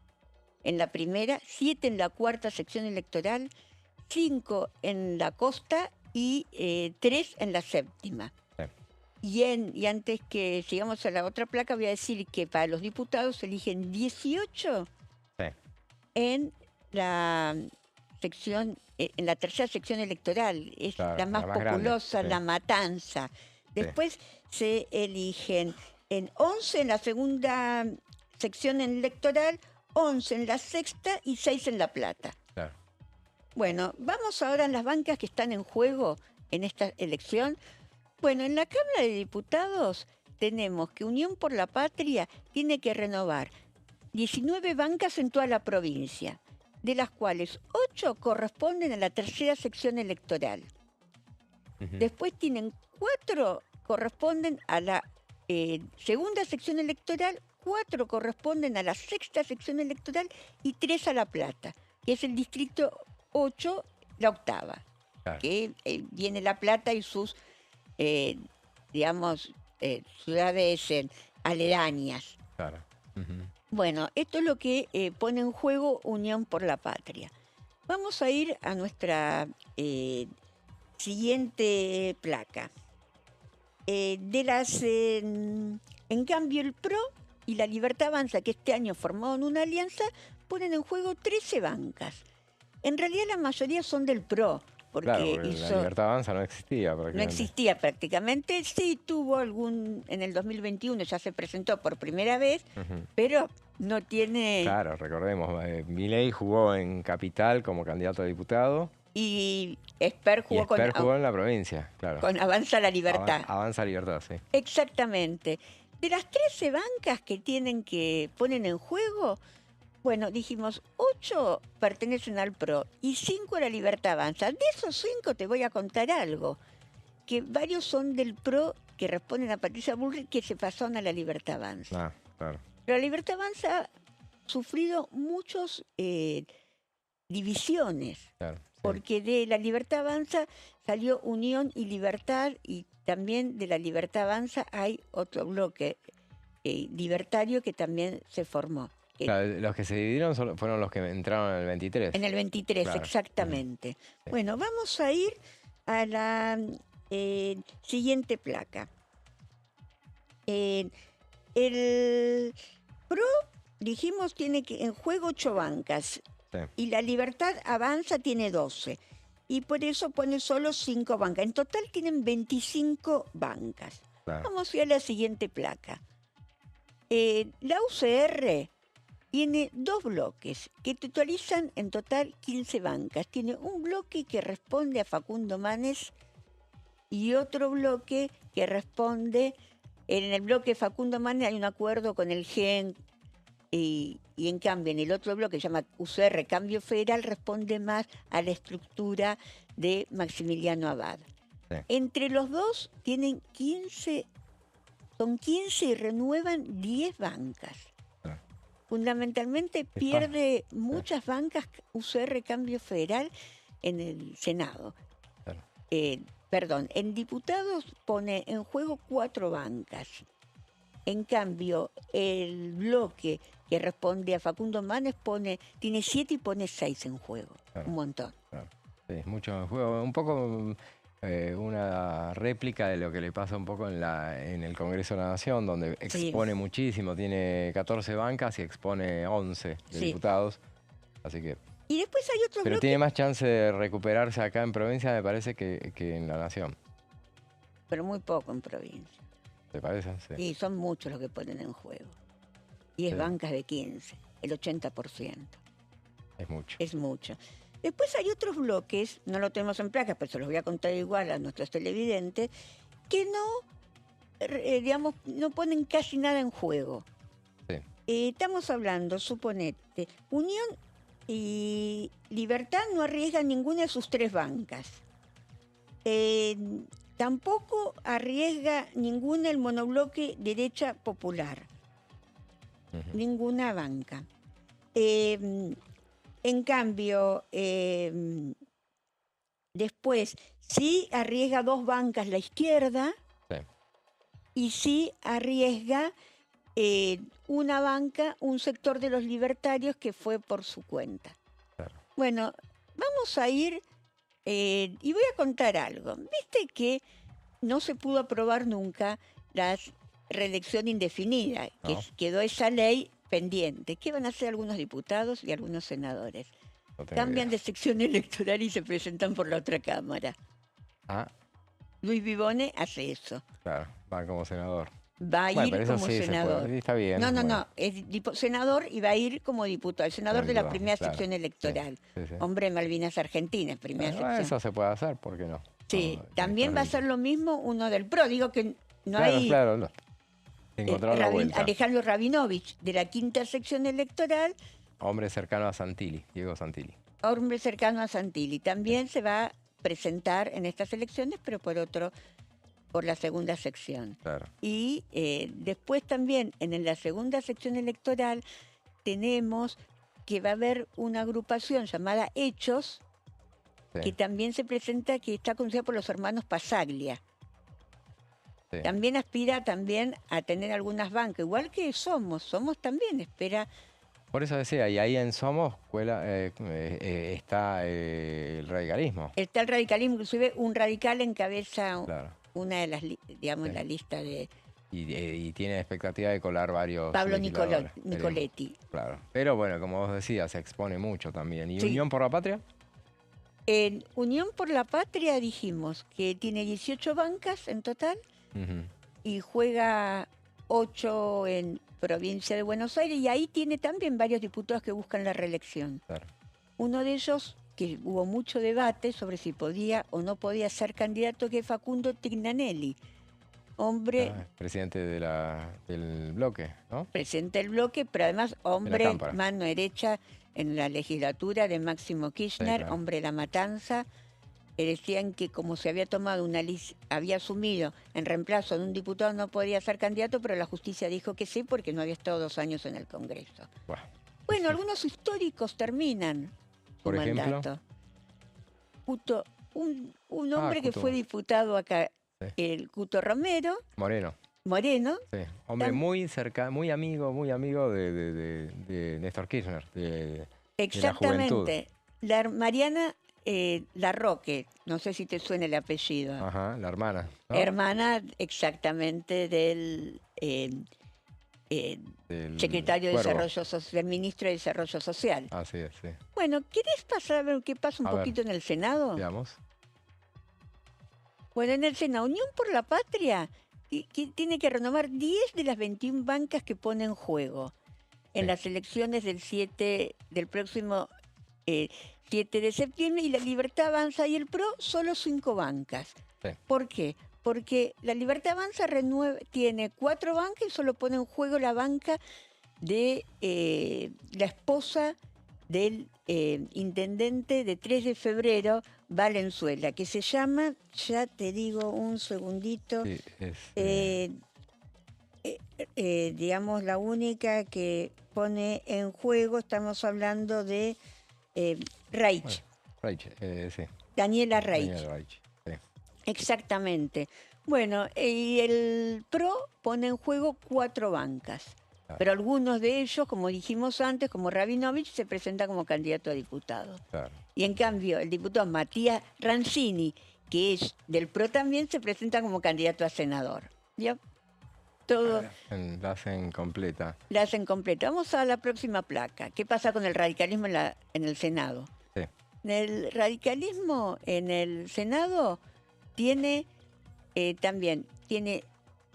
en la primera, 7 en la cuarta sección electoral, 5 en la costa y 3 en la séptima. Y antes que sigamos a la otra placa, voy a decir que para los diputados se eligen 18 en la sección, en la tercera sección electoral. Es
Claro,
la más
grande,
populosa,
sí.
La Matanza. Después se eligen 11 en la segunda sección electoral, 11 en la sexta y 6 en La Plata.
Claro.
Bueno, vamos ahora a las bancas que están en juego en esta elección. Bueno, en la Cámara de Diputados tenemos que Unión por la Patria tiene que renovar 19 bancas en toda la provincia, de las cuales 8 corresponden a la tercera sección electoral. Después tienen 4 corresponden a la segunda sección electoral, 4 corresponden a la sexta sección electoral y 3 a La Plata, que es el distrito 8, la octava,
Claro.
que viene La Plata y sus ciudades aledañas.
Claro.
Bueno, esto es lo que pone en juego Unión por la Patria. Vamos a ir a nuestra siguiente placa. En cambio, el PRO y la Libertad Avanza, que este año formaron una alianza, ponen en juego 13 bancas. En realidad la mayoría son del PRO, porque
Claro, porque la Libertad Avanza no existía
no
prácticamente.
existía prácticamente. Sí tuvo en el 2021 ya se presentó por primera vez, pero no tiene...
Claro, recordemos, Milei jugó en Capital como candidato a diputado.
Y Esper jugó,
jugó en la provincia, claro.
con Avanza la Libertad.
Avanza Libertad, sí.
Exactamente. De las 13 bancas que ponen en juego, bueno, dijimos, 8 pertenecen al PRO y 5 a la Libertad Avanza. De esos 5 te voy a contar algo, que varios son del PRO que responden a Patricia Bullrich, que se pasaron a la Libertad Avanza.
Ah, claro.
Pero la Libertad Avanza ha sufrido muchas divisiones.
Claro, sí.
Porque de la Libertad Avanza salió Unión y Libertad, y también de la Libertad Avanza hay otro bloque libertario que también se formó.
Claro, los que se dividieron fueron los que entraron en el 23.
En el 23,
Claro.
exactamente.
Sí.
Bueno, vamos a ir a la siguiente placa. El PRO, dijimos, tiene en juego 8 bancas.
Sí.
Y la Libertad Avanza tiene 12. Y por eso pone solo 5 bancas. En total tienen 25 bancas.
Claro.
Vamos a ir a la siguiente placa. La UCR tiene 2 bloques que totalizan en total 15 bancas. Tiene un bloque que responde a Facundo Manes y otro bloque que responde... En el bloque Facundo Manes hay un acuerdo con el GEN, y en cambio en el otro bloque que se llama UCR Cambio Federal responde más a la estructura de Maximiliano Abad.
Sí.
Entre los dos tienen 15, son 15 y renuevan 10 bancas.
Sí.
Fundamentalmente pierde muchas bancas UCR Cambio Federal en el Senado.
Claro.
en diputados pone en juego 4 bancas. En cambio, el bloque que responde a Facundo Manes tiene 7 y pone 6 en juego.
Claro.
Un montón.
Claro. Sí, mucho en juego. Un poco una réplica de lo que le pasa un poco en el Congreso de la Nación, donde expone muchísimo. Tiene 14 bancas y expone 11 de diputados. Así que...
Y después hay otro
Pero
bloque...
tiene más chance de recuperarse acá en provincia, me parece, que en la Nación.
Pero muy poco en provincia.
¿Te parece? Sí.
Y son muchos los que ponen en juego. 10 bancas de 15, el 80%.
Es mucho.
Es mucho. Después hay otros bloques, no lo tenemos en placas, pero se los voy a contar igual a nuestros televidentes, que no ponen casi nada en juego.
Sí.
Estamos hablando, suponete, Unión y Libertad no arriesgan ninguna de sus 3 bancas. Tampoco arriesga ninguna el monobloque Derecha Popular. Ninguna banca. En cambio, después sí arriesga 2 bancas la izquierda y sí arriesga una banca, un sector de los libertarios que fue por su cuenta. Claro. Bueno, vamos a ir y voy a contar algo. Viste que no se pudo aprobar nunca la reelección indefinida, que quedó esa ley pendiente. ¿Qué van a hacer algunos diputados y algunos senadores? Cambian de sección electoral y se presentan por la otra Cámara. Luis Vivone hace eso.
Claro, va como senador.
Va a ir como senador.
Está bien.
No, es senador y va a ir como diputado. El senador de la primera sección electoral. Sí. Hombre de Malvinas Argentinas, primera sección.
Eso se puede hacer, ¿por qué no?
Sí, también va a ser lo mismo uno del PRO. Digo que no hay...
Claro.
Alejandro Rabinovich, de la quinta sección electoral.
Hombre cercano a Santilli, Diego Santilli.
Hombre cercano a Santilli. También se va a presentar en estas elecciones, pero por la segunda sección.
Claro.
Y después también en la segunda sección electoral tenemos que va a haber una agrupación llamada Hechos, que también se presenta, que está conducida por los hermanos Pasaglia. También aspira a tener algunas bancas, igual que Somos también espera.
Por eso decía, y ahí en Somos está el radicalismo.
Está el radicalismo, inclusive un radical encabeza una de las, la lista de...
Y tiene expectativa de colar varios...
Pablo Nicoletti.
Claro, pero bueno, como vos decías, se expone mucho también. ¿Y Unión por la Patria?
En Unión por la Patria dijimos que tiene 18 bancas en total. Y juega 8 en provincia de Buenos Aires, y ahí tiene también varios diputados que buscan la reelección. Claro. Uno de ellos, que hubo mucho debate sobre si podía o no podía ser candidato, que es Facundo Tignanelli, hombre...
presidente del bloque, ¿no?
Presidente del bloque, pero además hombre mano derecha en la legislatura de Máximo Kirchner, hombre de La Matanza. Decían que como se había tomado había asumido en reemplazo de un diputado, no podía ser candidato, pero la justicia dijo que sí porque no había estado 2 años en el Congreso. Bueno, algunos históricos terminan su mandato. Un hombre que fue diputado acá, el Cuto Romero.
Moreno. Sí, hombre muy cercano, muy amigo de Néstor Kirchner.
Exactamente. La Mariana Larroque, no sé si te suena el apellido.
Ajá, la hermana, ¿no?
Hermana, exactamente, del secretario de Desarrollo Social, del ministro de Desarrollo Social.
Así es, sí.
Bueno, ¿querés pasar a ver qué pasa un poquito en el Senado?
Veamos.
Bueno, en el Senado, Unión por la Patria que tiene que renovar 10 de las 21 bancas que pone en juego en las elecciones del próximo 7 de septiembre, y la Libertad Avanza y el PRO solo 5 bancas. ¿Por qué? Porque la Libertad Avanza tiene 4 bancas y solo pone en juego la banca de la esposa del intendente de 3 de febrero, Valenzuela, que se llama, ya te digo un segundito, digamos la única que pone en juego, estamos hablando de Reich.
Sí.
Daniela Reich.
Sí.
Exactamente. Bueno, y el PRO pone en juego 4 bancas.
Claro.
Pero algunos de ellos, como dijimos antes, como Rabinovich, se presenta como candidato a diputado.
Claro.
Y en cambio, el diputado Matías Rancini, que es del PRO también, se presenta como candidato a senador. ¿Ya? Todo
La hacen completa.
la hacen completa. Vamos a la próxima placa. ¿Qué pasa con el radicalismo en el Senado?
Sí.
El radicalismo en el Senado tiene también tiene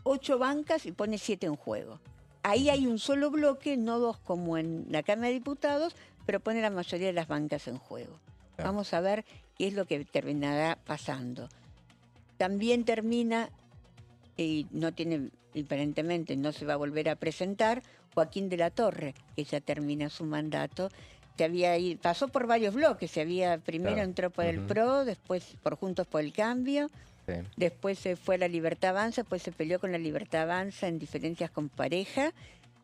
8 bancas y pone 7 en juego. Ahí hay un solo bloque, no 2 como en la Cámara de Diputados, pero pone la mayoría de las bancas en juego.
Claro.
Vamos a ver qué es lo que terminará pasando. También termina, y no tiene, aparentemente no se va a volver a presentar, Joaquín de la Torre, que ya termina su mandato. Pasó por varios bloques, primero
Claro.
entró por el
Ujú.
PRO, después por Juntos por el Cambio,
Sí.
después se fue a la Libertad Avanza, después se peleó con la Libertad Avanza en diferencias con pareja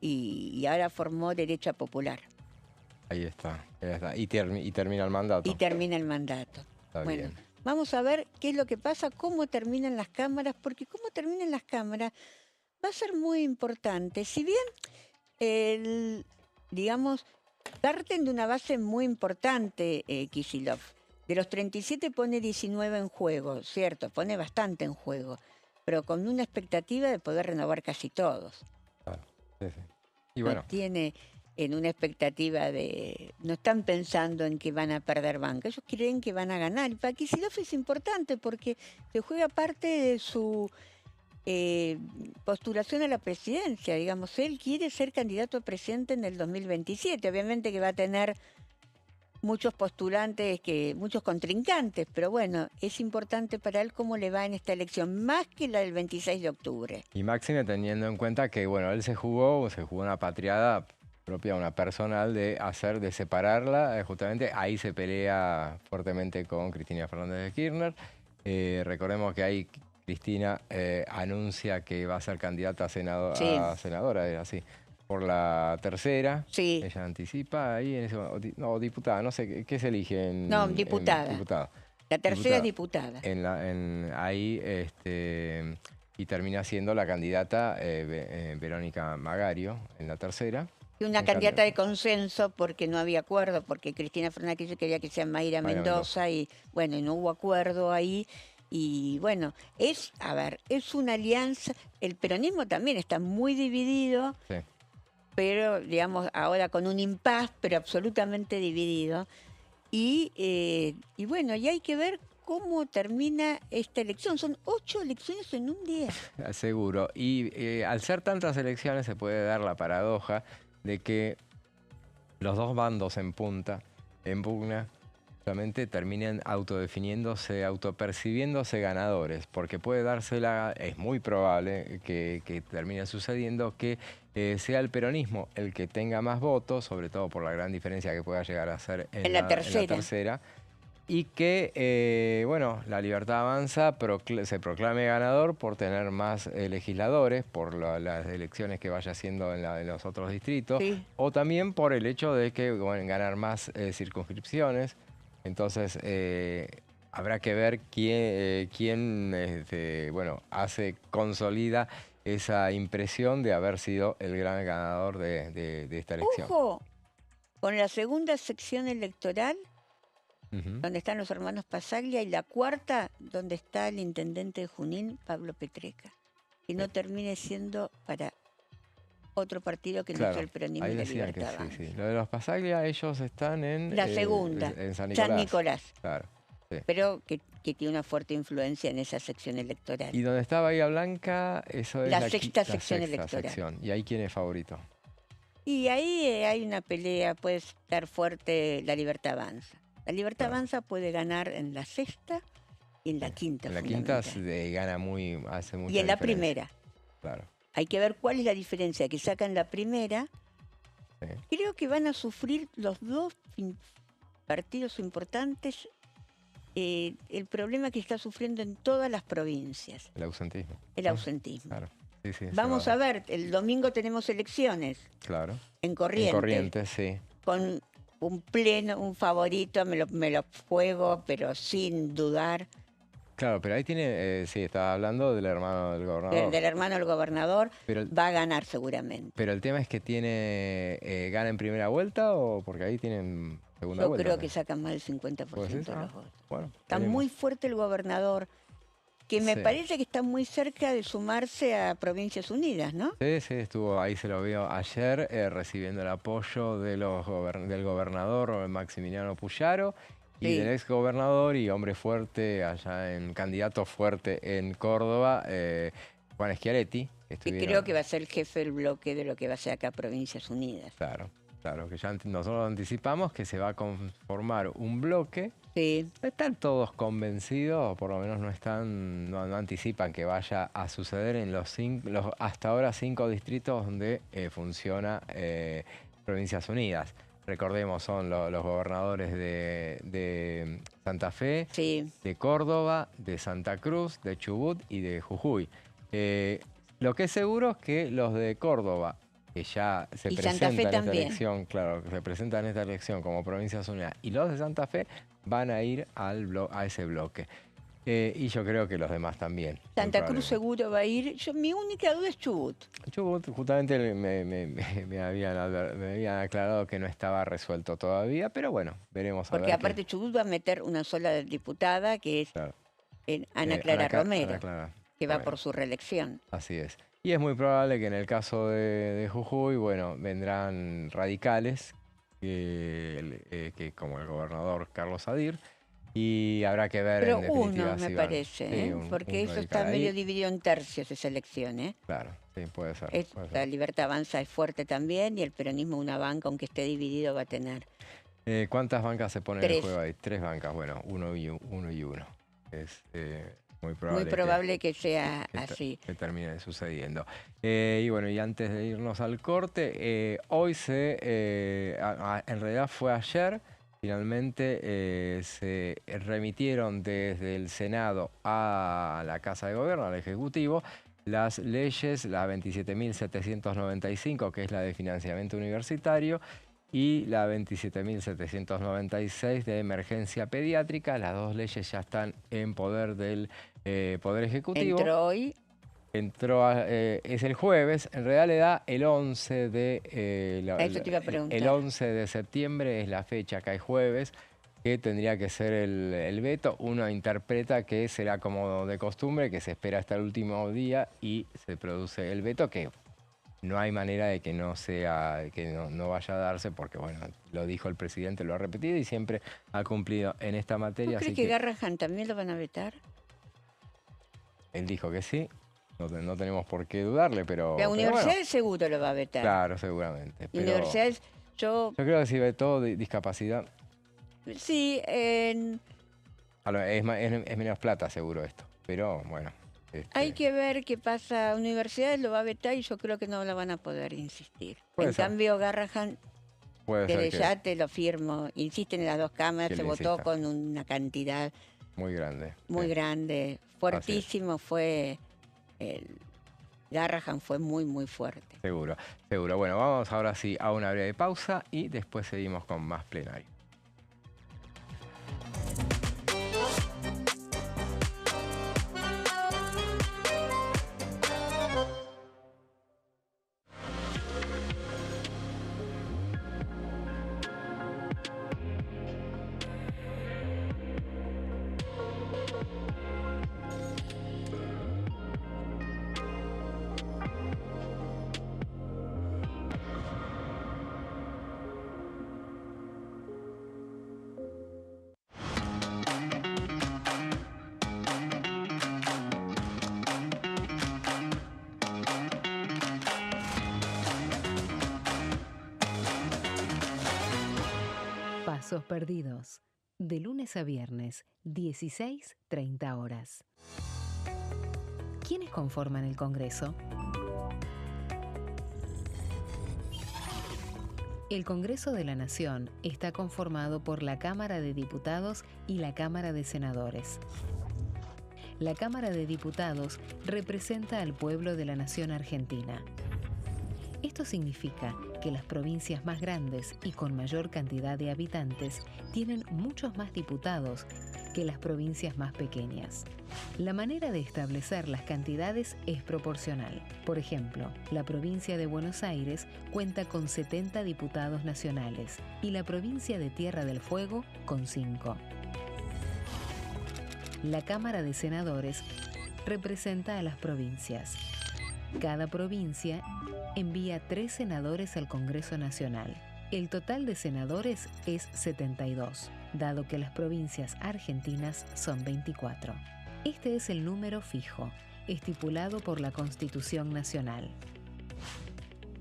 y ahora formó Derecha Popular
Ahí está. Ahí está. Y termina el mandato.
y termina el mandato.
Está
Bueno,
bien.
vamos a ver qué es lo que pasa, cómo terminan las cámaras, porque cómo terminan las cámaras va a ser muy importante. Si bien, digamos, parten de una base muy importante, Kicillof. De los 37 pone 19 en juego, cierto, pone bastante en juego, pero con una expectativa de poder renovar casi todos.
Claro. Sí, sí. Y bueno,
No tiene en una expectativa de... No están pensando en que van a perder banca, ellos creen que van a ganar. Y para Kicillof es importante porque se juega parte de su postulación a la presidencia. Digamos, él quiere ser candidato a presidente en el 2027. Obviamente que va a tener muchos postulantes, muchos contrincantes, pero bueno, es importante para él cómo le va en esta elección, más que la del 26 de octubre.
y Máxime teniendo en cuenta que, bueno, él se jugó una patriada propia, una personal de separarla, justamente ahí se pelea fuertemente con Cristina Fernández de Kirchner. Recordemos que ahí Cristina anuncia que va a ser candidata a,
Sí.
a senadora, era así, por la tercera.
Sí.
Ella anticipa ahí, no, diputada, no sé, ¿qué se elige?
No, diputada.
Diputada.
La tercera es diputada.
Ahí, y termina siendo la candidata Verónica Magario en la tercera.
Y una
En
candidata
cambio-
de consenso porque no había acuerdo, porque Cristina Fernández quería que sea Mayra Mendoza y bueno, y no hubo acuerdo ahí. Y bueno, es una alianza. El peronismo también está muy dividido,
Sí.
pero digamos ahora con un impas, pero absolutamente dividido. Y bueno, y hay que ver cómo termina esta elección. Son 8 elecciones en un día.
Seguro. Y al ser tantas elecciones se puede dar la paradoja de que los dos bandos en pugna, solamente terminen autodefiniéndose, autopercibiéndose ganadores, porque puede dársela, es muy probable que termine sucediendo que sea el peronismo el que tenga más votos, sobre todo por la gran diferencia que pueda llegar a ser en la tercera, y que, bueno, la Libertad Avanza se proclame ganador por tener más legisladores, por las elecciones que vaya haciendo en los otros distritos,
Sí.
o también por el hecho de que ganar más circunscripciones. Entonces, habrá que ver quién consolida esa impresión de haber sido el gran ganador de esta elección.
Ojo, con la segunda sección electoral,
Ujú.
donde están los hermanos Pasaglia, y la cuarta, donde está el intendente de Junín, Pablo Petreca, que no termine siendo para otro partido que no
Claro,
sea el peronismo
ahí
y la
decían que
Libertad
sí, sí.
Avanza.
Lo de los Pasaglia, ellos están en...
La segunda,
en San
San
Nicolás.
Nicolás,
Claro, sí.
pero que tiene una fuerte influencia en esa sección electoral.
Y donde está Bahía Blanca, eso es
La
la
sexta
la
sección
sexta
electoral.
sección. ¿Y ahí quién es favorito?
Y ahí hay una pelea, puede estar fuerte la Libertad Avanza. La Libertad
Claro.
Avanza puede ganar en la sexta y en la quinta.
En la quinta
fundamental.
gana hace mucha
Y en la
diferencia.
primera.
Claro.
Hay que ver cuál es la diferencia que sacan la primera.
Sí.
Creo que van a sufrir los dos partidos importantes el problema que está sufriendo en todas las provincias,
El ausentismo.
el ausentismo.
Claro. Sí, sí,
Vamos a ver, el domingo tenemos elecciones
Claro.
en Corrientes,
En Corrientes, sí.
con un favorito, me lo juego, pero sin dudar,
Claro, pero ahí tiene, sí, estaba hablando del hermano del gobernador.
Del hermano del gobernador,
Pero,
va a ganar seguramente.
pero el tema es que tiene, gana en primera vuelta o porque ahí tienen segunda
Yo
vuelta.
creo
¿no?
que sacan más del 50%
¿Vos decís?
de
Ah,
los votos.
bueno,
Está
veremos.
muy fuerte el gobernador, que me
Sí.
parece que está muy cerca de sumarse a Provincias Unidas, ¿no?
Sí, sí, estuvo ahí, se lo vio ayer, recibiendo el apoyo de del gobernador Maximiliano Puyaro y
Sí.
del ex gobernador y hombre fuerte allá candidato fuerte en Córdoba, Juan Schiaretti.
Que creo que va a ser el jefe del bloque de lo que va a ser acá Provincias Unidas.
Claro, claro, que ya nosotros anticipamos que se va a conformar un bloque.
Sí,
Están todos convencidos, o por lo menos no anticipan que vaya a suceder en los hasta ahora 5 distritos donde funciona Provincias Unidas. Recordemos, son los gobernadores de Santa Fe,
sí.
de Córdoba, de Santa Cruz, de Chubut y de Jujuy. Lo que es seguro es que los de Córdoba, que ya se
Y Santa
presentan
Fe
en esta
también.
elección, claro, que se presentan en esta elección como Provincias Unidas, y los de Santa Fe van a ir a ese bloque. Y yo creo que los demás también. muy
Santa Cruz
probablemente.
seguro va a ir. Mi única duda es Chubut.
Chubut, justamente me habían aclarado que no estaba resuelto todavía, pero bueno, veremos a ver.
Porque aparte Chubut va a meter una sola diputada, que es
Claro.
Ana Clara Romero,
Ana Clara
que va
Romero.
por su reelección.
Así es. Y es muy probable que en el caso de Jujuy, bueno, vendrán radicales, que como el gobernador Carlos Sadir, y habrá que ver
Pero
en definitiva
uno, me
si van.
parece,
Sí,
¿eh?
un
Porque eso
radical
está medio
ahí.
dividido en tercios esa elección, ¿eh?
Claro, sí, puede ser.
La Libertad Avanza es fuerte también y el peronismo una banca, aunque esté dividido, va a tener.
¿Cuántas bancas se ponen en
3.
juego ahí? 3 bancas, bueno, uno y uno. Es muy probable,
Muy probable que sea
que
así.
que termine sucediendo. Y bueno, y antes de irnos al corte, hoy en realidad fue ayer, finalmente se remitieron desde el Senado a la Casa de Gobierno, al Ejecutivo, las leyes, la 27.795, que es la de financiamiento universitario, y la 27.796 de emergencia pediátrica. Las dos leyes ya están en poder del Poder Ejecutivo.
Entró hoy.
Es el jueves, en realidad el 11 de
Eso te iba a preguntar.
el 11 de septiembre es la fecha, acá es jueves, que tendría que ser el veto. Uno interpreta que será como de costumbre, que se espera hasta el último día y se produce el veto, que no hay manera de que no sea, que no vaya a darse, porque bueno, lo dijo el presidente, lo ha repetido y siempre ha cumplido en esta materia.
¿No crees
así
que Garrahan también lo van a vetar?
él dijo que sí, no tenemos por qué dudarle, pero...
La
pero
universidad
bueno,
seguro lo va a vetar.
claro, seguramente.
La
Pero
universidad
yo creo que si vetó discapacidad,
sí,
es menos plata seguro esto, pero bueno.
hay que ver qué pasa. Universidades lo va a vetar y yo creo que no la van a poder insistir.
Puede
En
ser.
cambio, Garrahan,
Puede ser
desde
que
ya te lo firmo, insisten en las dos cámaras,
Que
se
le
votó
insista.
con una cantidad
muy grande.
muy
Sí.
grande, fuertísimo fue. Garrahan fue muy, muy fuerte.
Seguro, seguro. Bueno, vamos ahora sí a una breve pausa y después seguimos con más plenario.
Pasos perdidos. De lunes a viernes, 16:30 horas. ¿Quiénes conforman el Congreso? El Congreso de la Nación está conformado por la Cámara de Diputados y la Cámara de Senadores. La Cámara de Diputados representa al pueblo de la nación argentina. Esto significa que las provincias más grandes y con mayor cantidad de habitantes tienen muchos más diputados que las provincias más pequeñas. La manera de establecer las cantidades es proporcional. Por ejemplo, la provincia de Buenos Aires cuenta con 70 diputados nacionales y la provincia de Tierra del Fuego con 5. La Cámara de Senadores representa a las provincias. Cada provincia envía 3 senadores al Congreso Nacional. El total de senadores es 72, dado que las provincias argentinas son 24. Este es el número fijo, estipulado por la Constitución Nacional.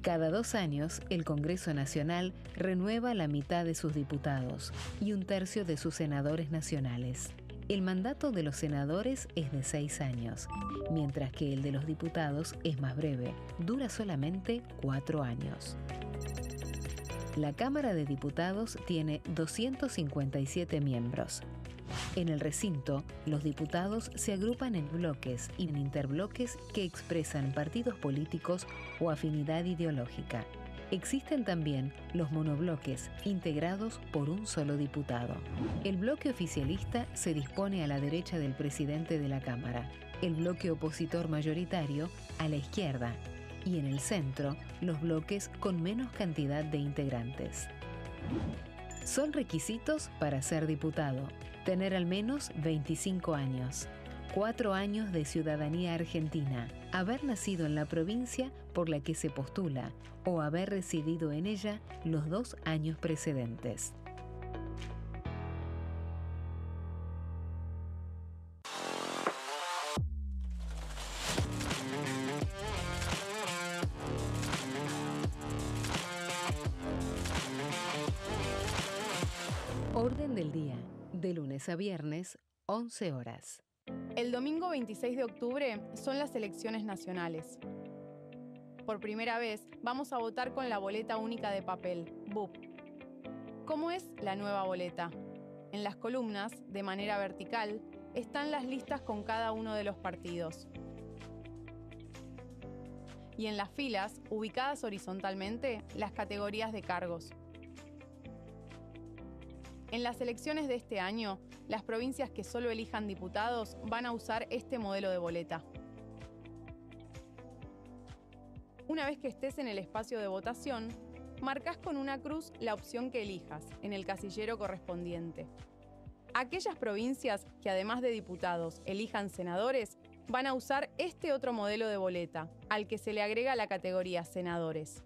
Cada 2 años, el Congreso Nacional renueva la mitad de sus diputados y 1/3 de sus senadores nacionales. El mandato de los senadores es de 6 años, mientras que el de los diputados es más breve, dura solamente 4 años. La Cámara de Diputados tiene 257 miembros. En el recinto, los diputados se agrupan en bloques y en interbloques que expresan partidos políticos o afinidad ideológica. Existen también los monobloques, integrados por un solo diputado. El bloque oficialista se dispone a la derecha del presidente de la Cámara, el bloque opositor mayoritario a la izquierda, y en el centro, los bloques con menos cantidad de integrantes. Son requisitos para ser diputado: tener al menos 25 años, 4 años de ciudadanía argentina, haber nacido en la provincia por la que se postula o haber residido en ella los 2 años precedentes. Orden del día, de lunes a viernes, 11 horas.
El domingo 26 de octubre son las elecciones nacionales. Por primera vez vamos a votar con la boleta única de papel, BUP. ¿Cómo es la nueva boleta? En las columnas, de manera vertical, están las listas con cada uno de los partidos. Y en las filas, ubicadas horizontalmente, las categorías de cargos. En las elecciones de este año, las provincias que solo elijan diputados van a usar este modelo de boleta. Una vez que estés en el espacio de votación, marcas con una cruz la opción que elijas en el casillero correspondiente. Aquellas provincias que además de diputados elijan senadores van a usar este otro modelo de boleta, al que se le agrega la categoría senadores.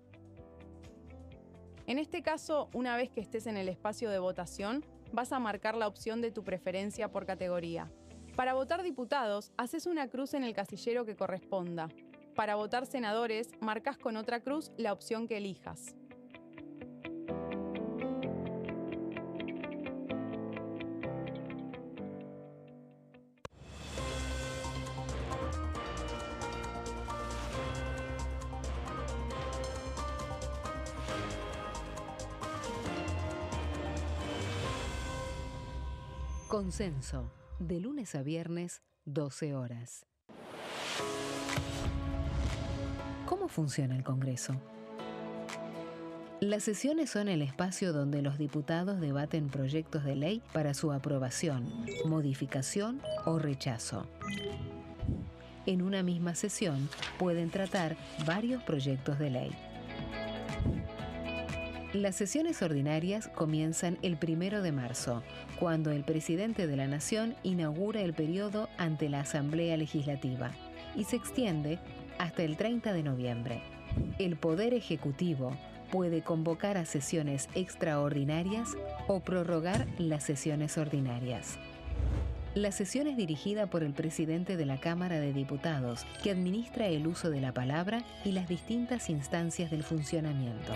En este caso, una vez que estés en el espacio de votación, vas a marcar la opción de tu preferencia por categoría. Para votar diputados, haces una cruz en el casillero que corresponda. Para votar senadores, marcas con otra cruz la opción que elijas.
Consenso, de lunes a viernes, 12 horas. ¿Cómo funciona el Congreso? Las sesiones son el espacio donde los diputados debaten proyectos de ley para su aprobación, modificación o rechazo. En una misma sesión pueden tratar varios proyectos de ley. Las sesiones ordinarias comienzan el 1 de marzo, cuando el presidente de la Nación inaugura el periodo ante la Asamblea Legislativa, y se extiende hasta el 30 de noviembre. El Poder Ejecutivo puede convocar a sesiones extraordinarias o prorrogar las sesiones ordinarias. La sesión es dirigida por el presidente de la Cámara de Diputados, que administra el uso de la palabra y las distintas instancias del funcionamiento.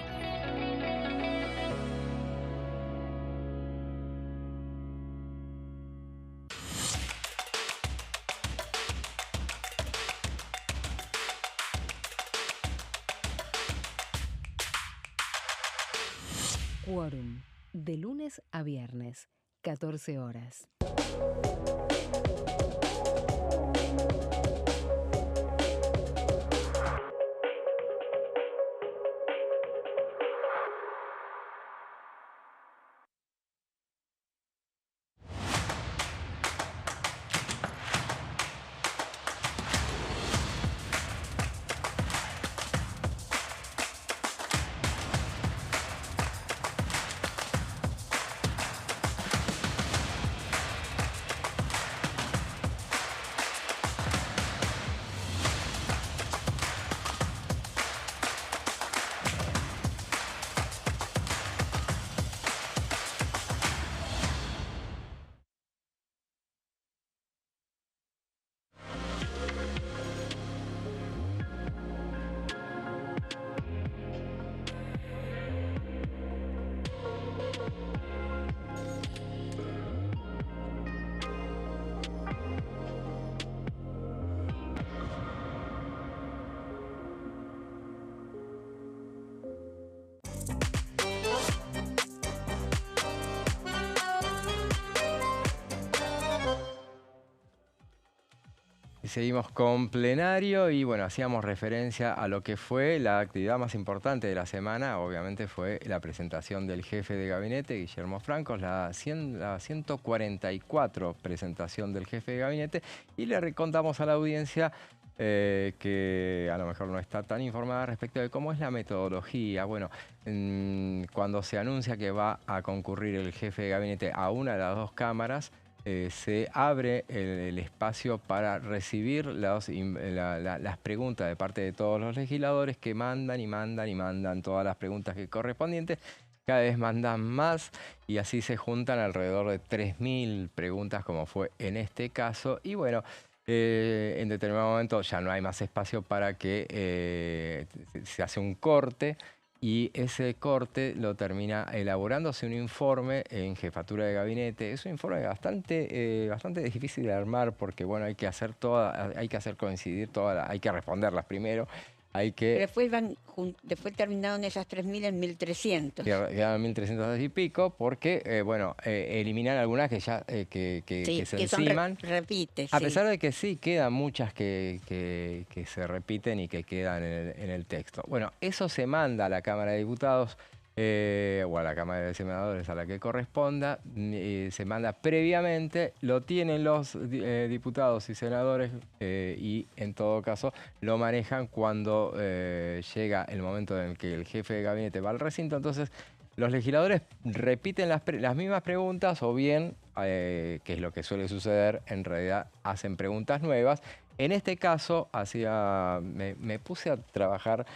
Quórum, de lunes a viernes, 14 horas.
Seguimos con plenario y bueno, hacíamos referencia a lo que fue la actividad más importante de la semana. Obviamente fue la presentación del jefe de gabinete, Guillermo Franco, la 144 presentación del jefe de gabinete, y le contamos a la audiencia que a lo mejor no está tan informada respecto de cómo es la metodología. Bueno, cuando se anuncia que va a concurrir el jefe de gabinete a una de las dos cámaras, se abre el espacio para recibir las preguntas de parte de todos los legisladores, que mandan todas las preguntas que correspondientes. Cada vez mandan más y así se juntan alrededor de 3.000 preguntas, como fue en este caso. Y bueno, en determinado momento ya no hay más espacio para que se hace un corte. Y ese corte lo termina elaborándose un informe en jefatura de gabinete. Es un informe bastante difícil de armar porque bueno, hay que hacer coincidir todas, hay que responderlas primero.
Pero después terminaron esas 3.000 en 1.300.
Quedaron 1.300 y pico porque, bueno, eliminan algunas que ya que se enciman. A pesar de que sí, quedan muchas que se repiten y que quedan en el texto. Bueno, eso se manda a la Cámara de Diputados o a la Cámara de Senadores, a la que corresponda. Se manda previamente, lo tienen los diputados y senadores y en todo caso lo manejan cuando llega el momento en que el jefe de gabinete va al recinto. Entonces los legisladores repiten las mismas preguntas o bien, que es lo que suele suceder, en realidad hacen preguntas nuevas. En este caso me puse a trabajar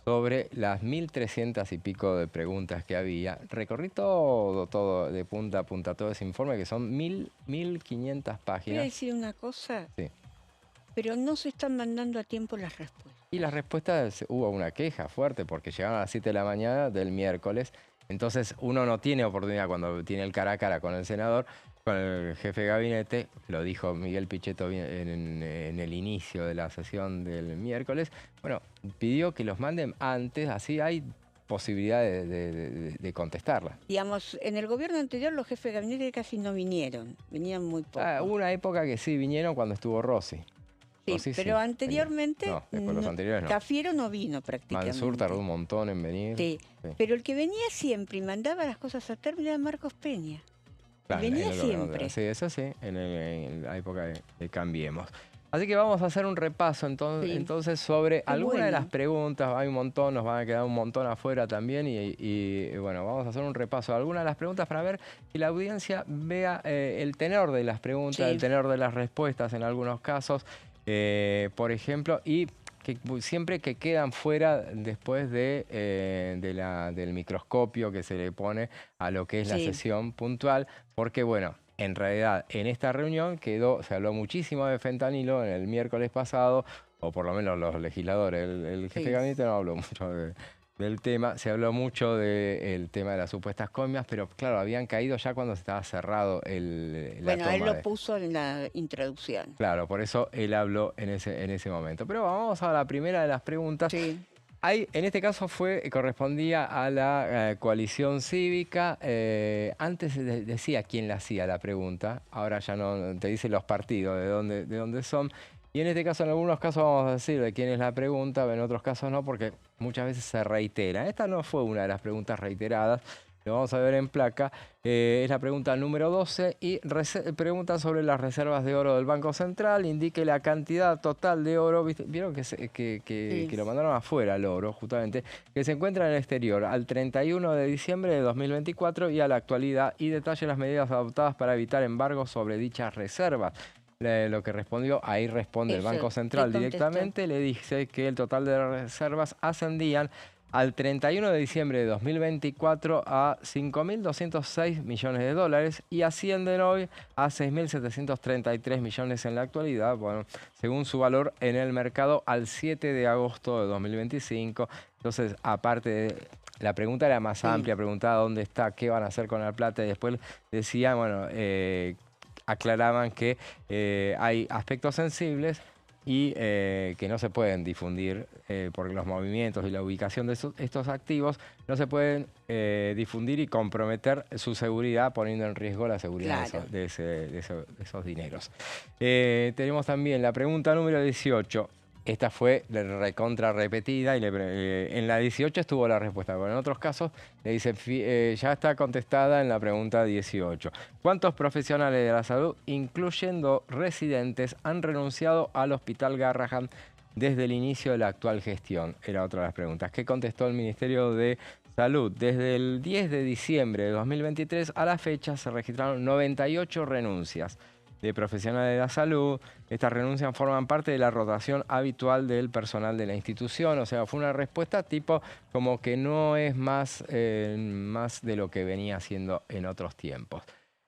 sobre las 1.300 y pico de preguntas que había. Recorrí todo de punta a punta, todo ese informe, que son 1.500 páginas.
¿Voy a decir una cosa?
Sí.
Pero no se están mandando a tiempo las respuestas.
Y las respuestas, hubo una queja fuerte, porque llegaron a las 7 de la mañana del miércoles. Entonces uno no tiene oportunidad, cuando tiene el cara a cara con el senador, con el jefe de gabinete, lo dijo Miguel Pichetto en el inicio de la sesión del miércoles. Bueno, pidió que los manden antes, así hay posibilidad de contestarla.
Digamos, en el gobierno anterior los jefes de gabinete casi no vinieron, venían muy poco.
Hubo una época que sí vinieron cuando estuvo Rossi.
Sí,
Rossi,
pero anteriormente,
no, después los anteriores no.
Cafiero no vino prácticamente.
Mansur tardó un montón en venir.
Sí, pero el que venía siempre y mandaba las cosas a término era Marcos Peña.
Claro,
venía siempre.
Sí, eso sí, en la época de Cambiemos. Así que vamos a hacer un repaso entonces sobre algunas de las preguntas. Hay un montón, nos van a quedar un montón afuera también. Y bueno, vamos a hacer un repaso de algunas de las preguntas para ver que la audiencia vea el tenor de las preguntas, el tenor de las respuestas en algunos casos. Por ejemplo, y que siempre que quedan fuera después del microscopio que se le pone a lo que es la sesión puntual, porque bueno, en realidad en esta reunión se habló muchísimo de fentanilo en el miércoles pasado, o por lo menos los legisladores, el jefe de gabinete no habló mucho del tema, se habló mucho del tema de las supuestas comias, pero claro, habían caído ya cuando estaba cerrado la toma.
Él lo puso en la introducción.
Claro, por eso él habló en ese momento. Pero vamos a la primera de las preguntas.
Sí.
En este caso correspondía a la coalición cívica. Antes decía quién le hacía la pregunta, ahora ya no te dice los partidos, de dónde son. Y en este caso, en algunos casos vamos a decir de quién es la pregunta, en otros casos no, porque muchas veces se reitera. Esta no fue una de las preguntas reiteradas, lo vamos a ver en placa. Es la pregunta número 12 y pregunta sobre las reservas de oro del Banco Central. Indique la cantidad total de oro, vieron que lo mandaron afuera el oro, justamente, que se encuentra en el exterior al 31 de diciembre de 2024 y a la actualidad, y detalle las medidas adoptadas para evitar embargos sobre dichas reservas. Lo que respondió, ahí responde el Banco Central directamente, le dice que el total de reservas ascendían al 31 de diciembre de 2024 a 5.206 millones de dólares y ascienden hoy a 6.733 millones en la actualidad, bueno, según su valor en el mercado al 7 de agosto de 2025. Entonces, aparte la pregunta era más amplia, preguntaba dónde está, qué van a hacer con la plata, y después decía, bueno, aclaraban que hay aspectos sensibles y que no se pueden difundir porque los movimientos y la ubicación de estos activos no se pueden difundir y comprometer su seguridad poniendo en riesgo la seguridad
Claro.
de esos dineros. Tenemos también la pregunta número 18. Esta fue recontra repetida y en la 18 estuvo la respuesta, pero en otros casos le dice ya está contestada en la pregunta 18. ¿Cuántos profesionales de la salud, incluyendo residentes, han renunciado al Hospital Garrahan desde el inicio de la actual gestión? Era otra de las preguntas. ¿Qué contestó el Ministerio de Salud? Desde el 10 de diciembre de 2023 a la fecha se registraron 98 renuncias de profesionales de la salud. Estas renuncias forman parte de la rotación habitual del personal de la institución. O sea, fue una respuesta tipo como que no es más de lo que venía haciendo en otros tiempos.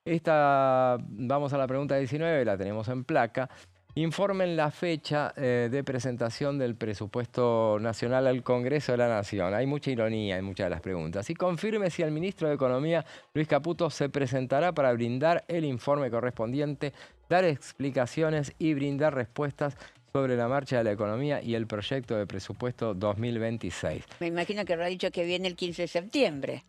Vamos a la pregunta 19, la tenemos en placa. Informen la fecha de presentación del presupuesto nacional al Congreso de la Nación. Hay mucha ironía en muchas de las preguntas. Y confirme si el ministro de Economía, Luis Caputo, se presentará para brindar el informe correspondiente, dar explicaciones y brindar respuestas sobre la marcha de la economía y el proyecto de presupuesto 2026.
Me imagino que habrá dicho que viene el 15 de septiembre.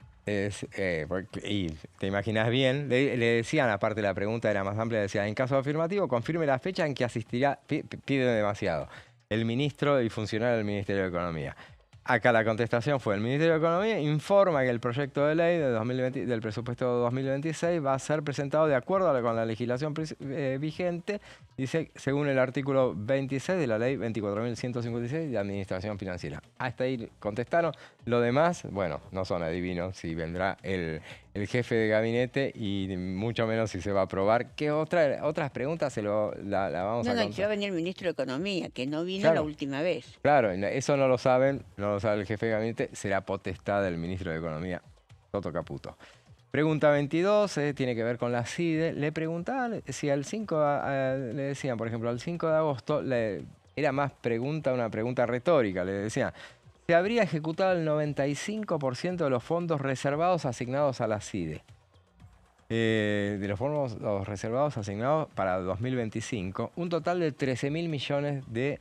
Y te imaginas bien, le decían, aparte la pregunta era más amplia, decía, en caso afirmativo, confirme la fecha en que asistirá, pide demasiado, el ministro y funcionario del Ministerio de Economía. Acá la contestación fue, el Ministerio de Economía informa que el proyecto de ley del presupuesto 2026 va a ser presentado de acuerdo con la legislación vigente, dice, según el artículo 26 de la ley 24.156 de Administración Financiera. Hasta ahí contestaron. Lo demás, bueno, no son adivinos si vendrá el jefe de gabinete y mucho menos si se va a aprobar. ¿Qué otras preguntas la vamos a contar?
No, si va a venir el ministro de Economía, que no vino
Claro.
la última vez.
Claro, eso no lo saben, no lo sabe el jefe de gabinete, será potestad del ministro de Economía, Toto Caputo. Pregunta 22, tiene que ver con la CIDE. Le preguntaban si al 5, le decían, por ejemplo, al 5 de agosto, era más una pregunta retórica, le decían, se habría ejecutado el 95% de los fondos reservados asignados a la CIDE. De los fondos reservados asignados para 2025, un total de 13.000 millones de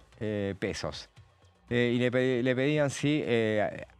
pesos. Y le pedían si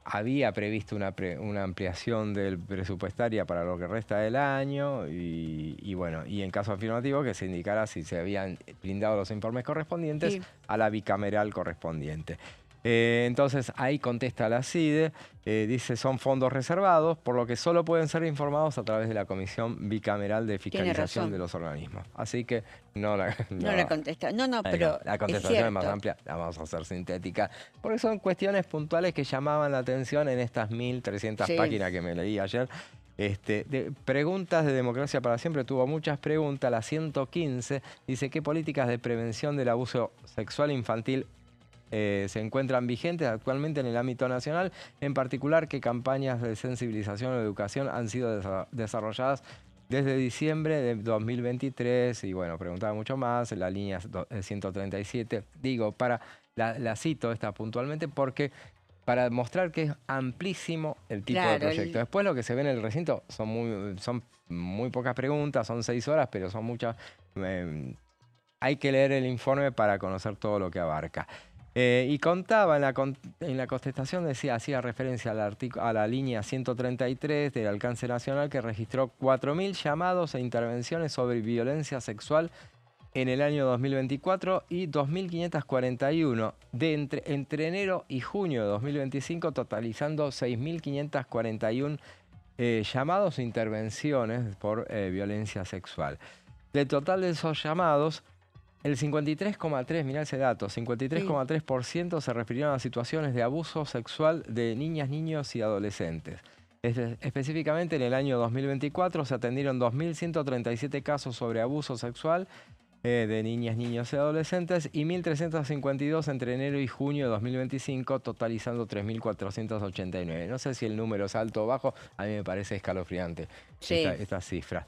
había previsto una ampliación presupuestaria para lo que resta del año y bueno, y en caso afirmativo que se indicara si se habían brindado los informes correspondientes
Sí.
a la bicameral correspondiente. Entonces ahí contesta la CIDE, dice son fondos reservados, por lo que solo pueden ser informados a través de la Comisión Bicameral de Fiscalización
razón.
de los Organismos. Así que no
No la contesta. No,
Ahí
pero
no. La contestación
es
es más
cierto.
amplia, la vamos a hacer sintética, porque son cuestiones puntuales que llamaban la atención en estas 1.300
Sí.
páginas que me leí ayer. Preguntas de Democracia para Siempre tuvo muchas preguntas. La 115 dice ¿qué políticas de prevención del abuso sexual infantil se encuentran vigentes actualmente en el ámbito nacional? En particular, ¿qué campañas de sensibilización o educación han sido desarrolladas desde diciembre de 2023? Y bueno, preguntaba mucho más, en la línea 137. Digo, la cito esta puntualmente porque para mostrar que es amplísimo el tipo de
Claro,
proyecto. Después lo que se ve en el recinto son muy pocas preguntas, son 6 horas, pero son muchas. Hay que leer el informe para conocer todo lo que abarca. Y contaba en la contestación, hacía referencia a la línea 133 del alcance nacional que registró 4.000 llamados e intervenciones sobre violencia sexual en el año 2024 y 2.541 entre enero y junio de 2025, totalizando 6.541 llamados e intervenciones por violencia sexual. Del total de esos llamados, el 53,3%, mirá ese dato, 53,3% se refirieron a situaciones de abuso sexual de niñas, niños y adolescentes. Específicamente en el año 2024 se atendieron 2.137 casos sobre abuso sexual de niñas, niños y adolescentes y 1.352 entre enero y junio de 2025, totalizando 3.489. No sé si el número es alto o bajo, a mí me parece escalofriante esta cifra.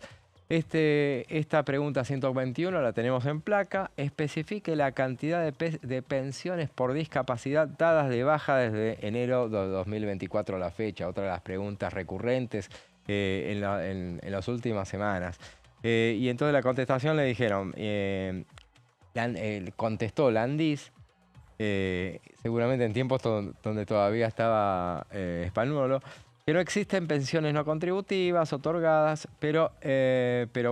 Esta pregunta 121 la tenemos en placa. Especifique la cantidad de pensiones por discapacidad dadas de baja desde enero de 2024 a la fecha. Otra de las preguntas recurrentes en las últimas semanas. Y entonces la contestación le dijeron, contestó Landis, seguramente en tiempos donde todavía estaba Spagnolo, que no existen pensiones no contributivas otorgadas, pero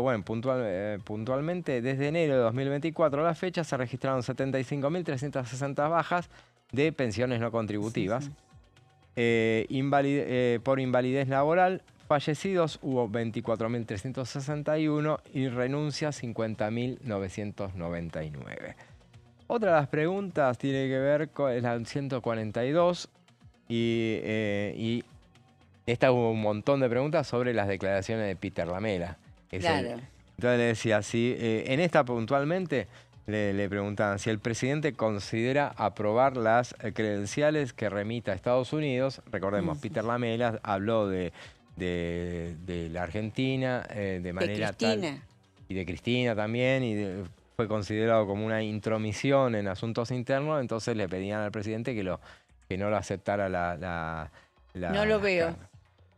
bueno, puntualmente desde enero de 2024 a la fecha se registraron 75.360 bajas de pensiones no contributivas. Por invalidez laboral, fallecidos hubo 24.361 y renuncias 50.999. Otra de las preguntas tiene que ver con la 142 y esta hubo un montón de preguntas sobre las declaraciones de Peter Lamela.
Claro.
Entonces le decía, en esta puntualmente le preguntaban si el presidente considera aprobar las credenciales que remita a Estados Unidos. Recordemos, Peter Lamela habló de la Argentina de manera tal. Y de Cristina también, fue considerado como una intromisión en asuntos internos, entonces le pedían al presidente que no lo aceptara
No lo veo.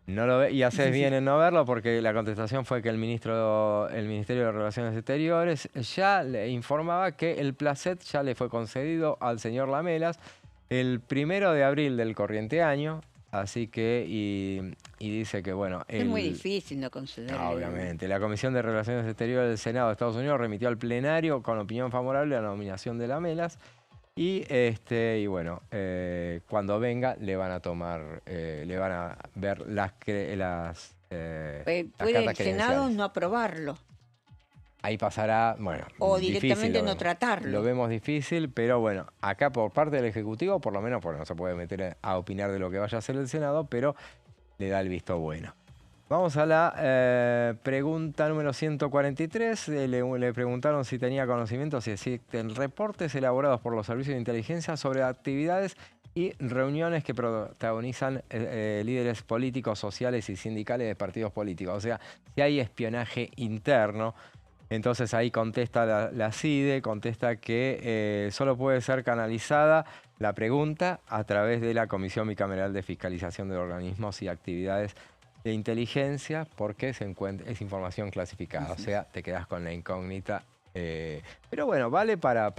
No lo ve, y haces bien en no verlo porque la contestación fue que el Ministerio de Relaciones Exteriores ya le informaba que el placet ya le fue concedido al señor Lamelas el 1 de abril del corriente año, así que, y dice que bueno...
Es muy difícil no concederlo.
Obviamente. La Comisión de Relaciones Exteriores del Senado de Estados Unidos remitió al plenario con opinión favorable a la nominación de Lamelas. Y bueno, cuando venga le van a tomar, le van a ver las cartas
puede el Senado no aprobarlo.
Ahí pasará, bueno,
o directamente no tratarlo.
Lo vemos difícil, pero bueno, acá por parte del Ejecutivo, por lo menos, porque no se puede meter a opinar de lo que vaya a hacer el Senado, pero le da el visto bueno. Vamos a la pregunta número 143. Le preguntaron si tenía conocimiento, si existen reportes elaborados por los servicios de inteligencia sobre actividades y reuniones que protagonizan líderes políticos, sociales y sindicales de partidos políticos. O sea, si hay espionaje interno. Entonces ahí contesta la CIDE, contesta que solo puede ser canalizada la pregunta a través de la Comisión Bicameral de Fiscalización de Organismos y Actividades de Inteligencia, porque es información clasificada, o sea, te quedas con la incógnita. Pero bueno, vale para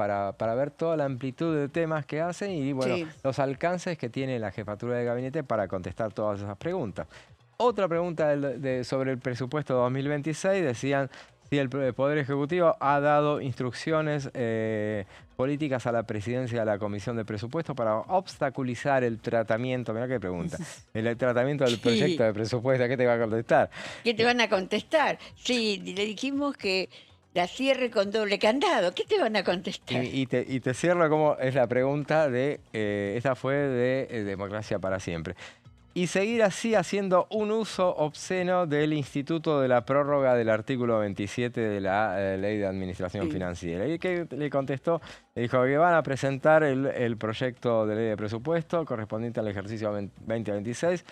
ver toda la amplitud de temas que hacen y bueno, los alcances que tiene la jefatura de gabinete para contestar todas esas preguntas. Otra pregunta sobre el presupuesto 2026, decían si el Poder Ejecutivo ha dado instrucciones políticas a la presidencia de la Comisión de Presupuesto para obstaculizar el tratamiento, mirá qué pregunta, el tratamiento del proyecto de presupuesto. ¿Qué te va a contestar?
¿Qué te van a contestar? Sí, le dijimos que la cierre con doble candado. ¿Qué te van a contestar?
Y te cierro como es la pregunta esta fue de Democracia para Siempre. Y seguir así haciendo un uso obsceno del instituto de la prórroga del artículo 27 de la Ley de Administración Financiera. Y que le contestó, le dijo que van a presentar el proyecto de ley de presupuesto correspondiente al ejercicio 2026,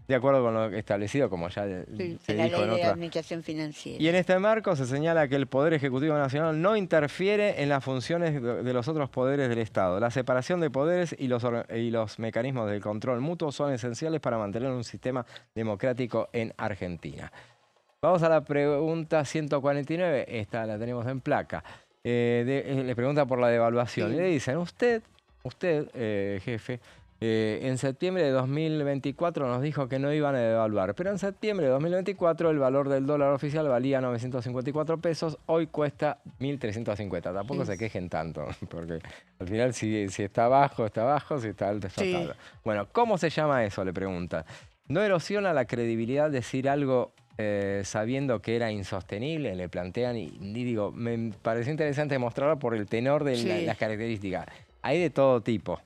de acuerdo con lo establecido, como ya se dijo en
la Ley de
otra.
Administración Financiera.
Y en este marco se señala que el Poder Ejecutivo Nacional no interfiere en las funciones de los otros poderes del Estado. La separación de poderes y los mecanismos de control mutuo son esenciales para mantener un sistema democrático en Argentina. Vamos a la pregunta 149, esta la tenemos en placa. Le pregunta por la devaluación. Y le dicen, usted, jefe, en septiembre de 2024 nos dijo que no iban a devaluar, pero en septiembre de 2024 el valor del dólar oficial valía 954 pesos, hoy cuesta 1.350. Tampoco se quejen tanto, porque al final si está bajo, está bajo, si está alto, está alto. Bueno, ¿cómo se llama eso? Le pregunta. ¿No erosiona la credibilidad decir algo sabiendo que era insostenible? Le plantean y digo, me pareció interesante mostrarlo por el tenor de las características. Hay de todo tipo.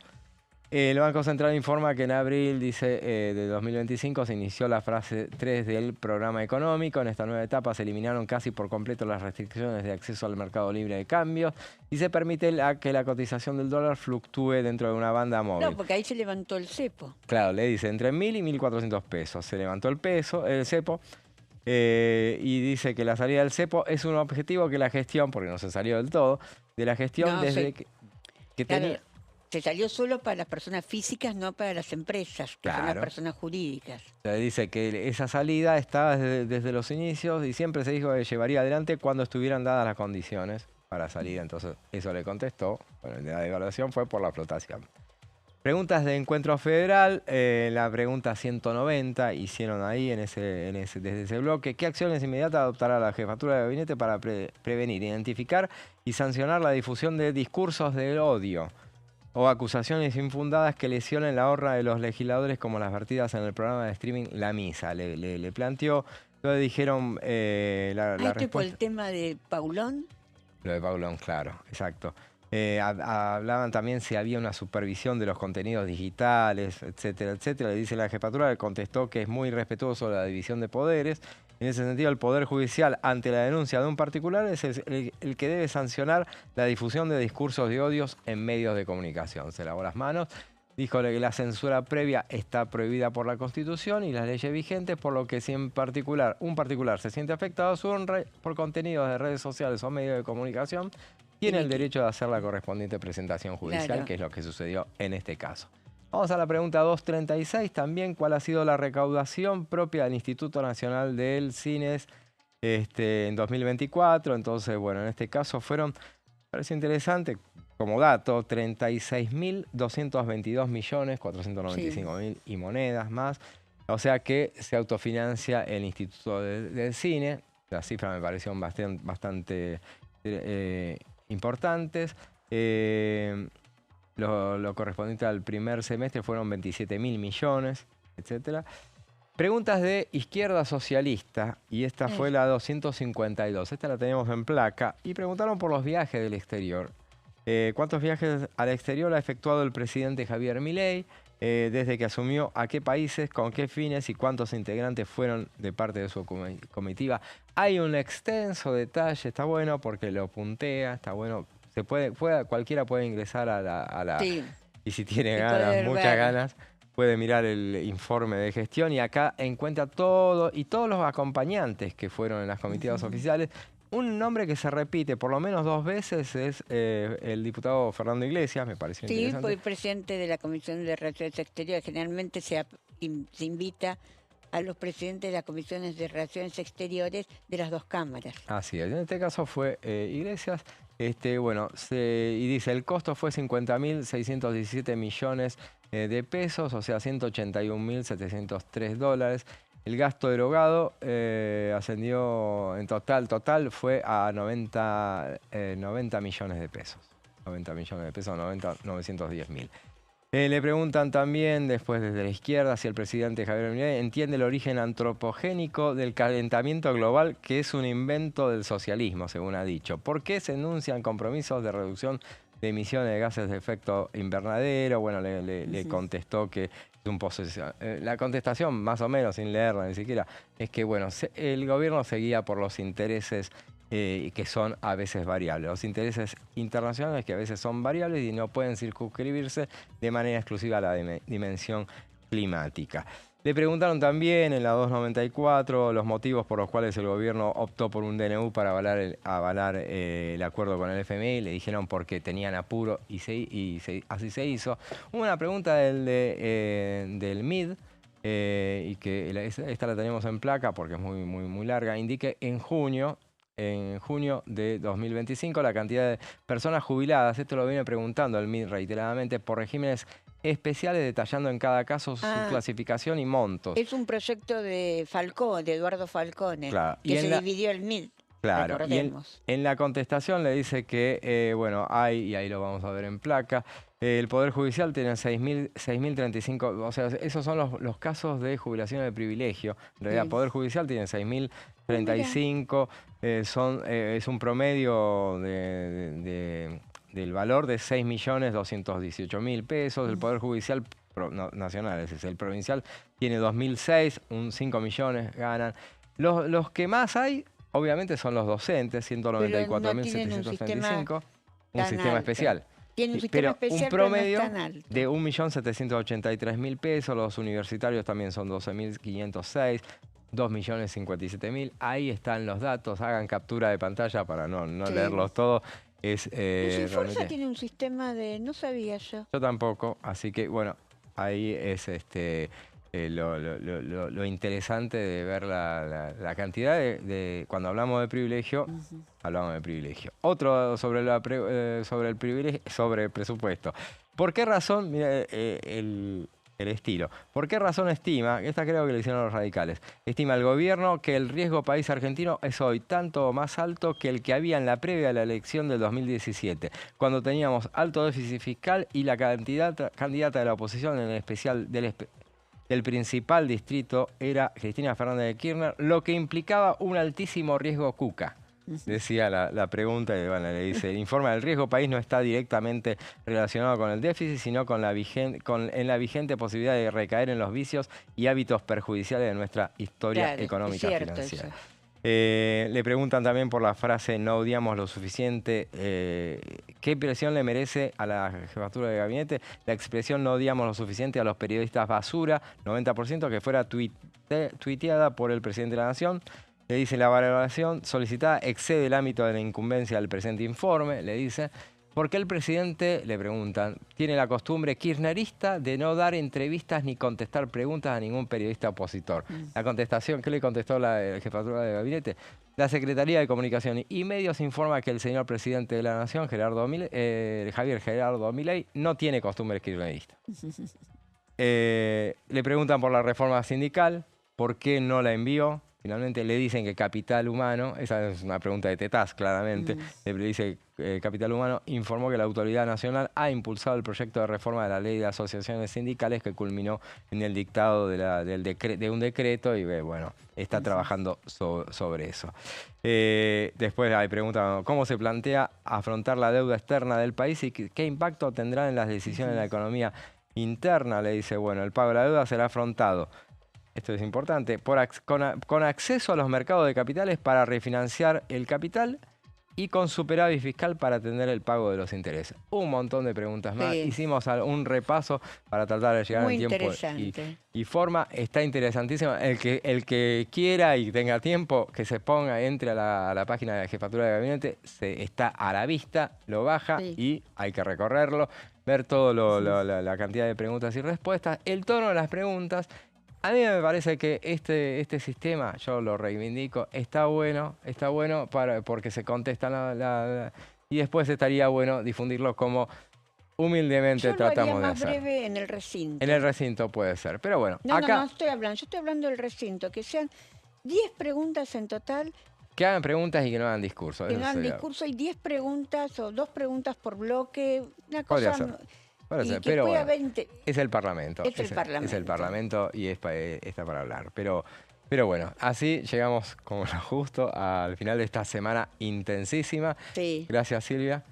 El Banco Central informa que en abril, de 2025 se inició la fase 3 del programa económico. En esta nueva etapa se eliminaron casi por completo las restricciones de acceso al mercado libre de cambios y se permite que la cotización del dólar fluctúe dentro de una banda móvil.
No, porque ahí se levantó el cepo.
Claro, le dice entre 1.000 y 1.400 pesos. Se levantó el cepo. Y dice que la salida del cepo es un objetivo que la gestión, porque no se salió del todo, de la gestión desde que tenía...
Se salió solo para las personas físicas, no para las empresas, que son las personas jurídicas.
Se dice que esa salida estaba desde los inicios y siempre se dijo que llevaría adelante cuando estuvieran dadas las condiciones para salir. Entonces eso le contestó. Bueno, la devaluación fue por la flotación. Preguntas de Encuentro Federal, la pregunta 190 hicieron ahí desde ese bloque. ¿Qué acciones inmediatas adoptará la Jefatura de Gabinete para prevenir, identificar y sancionar la difusión de discursos del odio o acusaciones infundadas que lesionen la honra de los legisladores, como las vertidas en el programa de streaming La Misa? Le planteó, entonces dijeron la respuesta.
Por el tema de Paulón.
Lo de Paulón, claro, exacto. Hablaban también si había una supervisión de los contenidos digitales, etcétera, etcétera. Le dice la jefatura, le contestó que es muy respetuoso de la división de poderes. En ese sentido, el Poder Judicial, ante la denuncia de un particular, es el que debe sancionar la difusión de discursos de odios en medios de comunicación. Se lavó las manos. Dijo que la censura previa está prohibida por la Constitución y las leyes vigentes, por lo que si un particular se siente afectado a su honra por contenidos de redes sociales o medios de comunicación, tiene el derecho de hacer la correspondiente presentación judicial, claro, que es lo que sucedió en este caso. Vamos a la pregunta 236 también. ¿Cuál ha sido la recaudación propia del Instituto Nacional del Cines en 2024? Entonces, bueno, en este caso fueron, parece interesante, como dato, 36.222.495.000 y monedas más. O sea que se autofinancia el Instituto del Cine. Las cifras me parecieron bastante importantes. Lo correspondiente al primer semestre fueron 27.000 millones, etc. Preguntas de Izquierda Socialista, y esta fue la 252. Esta la tenemos en placa. Y preguntaron por los viajes del exterior. ¿Cuántos viajes al exterior ha efectuado el presidente Javier Milei desde que asumió? ¿A qué países? ¿Con qué fines? ¿Y cuántos integrantes fueron de parte de su comitiva? Hay un extenso detalle, está bueno porque lo puntea, está bueno. Cualquiera puede ingresar a la sí, y si tiene muchas ganas, puede mirar el informe de gestión y acá encuentra todo y todos los acompañantes que fueron en las comitivas oficiales. Un nombre que se repite por lo menos 2 veces es el diputado Fernando Iglesias, me pareció interesante. Sí,
fue presidente de la Comisión de Relaciones Exteriores. Generalmente se invita a los presidentes de las comisiones de Relaciones Exteriores de las 2 cámaras.
Así es, en este caso fue Iglesias. Bueno, y dice, el costo fue 50.617 millones de pesos, o sea, 181.703 dólares. El gasto erogado ascendió, en total fue a 90 millones de pesos. 90 millones de pesos, 910.000. Le preguntan también, después desde la izquierda, si el presidente Javier Milei entiende el origen antropogénico del calentamiento global, que es un invento del socialismo, según ha dicho. ¿Por qué se enuncian compromisos de reducción de emisiones de gases de efecto invernadero? Bueno, le contestó que es un posesión. La contestación, más o menos, sin leerla ni siquiera, es que bueno, el gobierno se guía por los intereses que son a veces variables. Los intereses internacionales que a veces son variables y no pueden circunscribirse de manera exclusiva a la dimensión climática. Le preguntaron también en la 294 los motivos por los cuales el gobierno optó por un DNU para avalar el acuerdo con el FMI. Le dijeron porque tenían apuro y así se hizo. Hubo una pregunta del MID, y que esta la tenemos en placa porque es muy larga. Indique en junio de 2025 la cantidad de personas jubiladas, esto lo viene preguntando el MID reiteradamente, por regímenes especiales, detallando en cada caso su clasificación y montos.
Es un proyecto de Falcón, de Eduardo Falcone, claro, que se dividió el MID.
Claro, y en la contestación le dice que, bueno, y ahí lo vamos a ver en placa, el Poder Judicial tiene 6.035, o sea, esos son los casos de jubilaciones de privilegio. En realidad, el Poder Judicial tiene 6.035, es un promedio del valor de 6.218.000 pesos. El Poder Judicial nacional, ese es el provincial, tiene 2.006, 5 millones ganan. Los que más hay, obviamente, son los docentes, 194.735, un sistema especial.
Tiene un sistema especial,
un promedio
pero no es tan alto.
de 1.783.000 pesos. Los universitarios también son 12.506, 2.057.000. Ahí están los datos. Hagan captura de pantalla para no leerlos todos.
Fuerza tiene un sistema de... No sabía yo.
Yo tampoco. Así que, bueno, ahí es lo interesante de ver la cantidad cuando hablamos de privilegio, hablamos de privilegio. Otro sobre el privilegio, sobre el presupuesto. ¿Por qué razón? Mira, el estilo. ¿Por qué razón estima, esta creo que lo hicieron los radicales, estima el gobierno que el riesgo país argentino es hoy tanto más alto que el que había en la previa a la elección del 2017, cuando teníamos alto déficit fiscal y la candidata de la oposición, en especial del principal distrito, era Cristina Fernández de Kirchner, lo que implicaba un altísimo riesgo cuca? Decía la pregunta, y bueno, le dice, el informe del riesgo país no está directamente relacionado con el déficit, sino en la vigente posibilidad de recaer en los vicios y hábitos perjudiciales de nuestra historia económica financiera. Le preguntan también por la frase no odiamos lo suficiente. ¿Qué impresión le merece a la jefatura de gabinete la expresión no odiamos lo suficiente a los periodistas basura, 90%, que fuera tuiteada por el presidente de la Nación? Le dice, la valoración solicitada excede el ámbito de la incumbencia del presente informe. Le dice, ¿por qué el presidente, le preguntan, tiene la costumbre kirchnerista de no dar entrevistas ni contestar preguntas a ningún periodista opositor? La contestación, ¿qué le contestó la jefatura de gabinete? La Secretaría de Comunicación y Medios informa que el señor presidente de la Nación, Javier Gerardo Milei, no tiene costumbres kirchneristas. Le preguntan por la reforma sindical, ¿por qué no la envió? Finalmente le dicen que Capital Humano, esa es una pregunta de Tetaz claramente, le dice Capital Humano informó que la Autoridad Nacional ha impulsado el proyecto de reforma de la Ley de Asociaciones Sindicales que culminó en el dictado de un decreto y bueno, está trabajando sobre eso. Después hay pregunta, ¿cómo se plantea afrontar la deuda externa del país y qué impacto tendrá en las decisiones de la economía interna? Le dice, bueno, el pago de la deuda será afrontado. Esto es importante, con acceso a los mercados de capitales para refinanciar el capital y con superávit fiscal para atender el pago de los intereses. Un montón de preguntas más. Hicimos un repaso para tratar de llegar en tiempo y forma. Está interesantísimo. El que quiera y tenga tiempo, que se ponga, entre a la página de la Jefatura de Gabinete, está a la vista, lo baja y hay que recorrerlo, ver toda la cantidad de preguntas y respuestas, el tono de las preguntas. A mí me parece que este sistema, yo lo reivindico, está bueno porque se contestan y después estaría bueno difundirlo como humildemente tratamos de hacer.
Yo lo haría más breve en el recinto.
En el recinto puede ser, pero bueno.
No, yo estoy hablando del recinto, que sean 10 preguntas en total.
Que hagan preguntas y que no hagan discurso.
Que no hagan discurso y 10 preguntas o 2 preguntas por bloque, una cosa...
Podría ser. Pero bueno, es el Parlamento. Es el Parlamento y está para hablar. Pero bueno, así llegamos como lo justo al final de esta semana intensísima. Sí. Gracias, Silvia.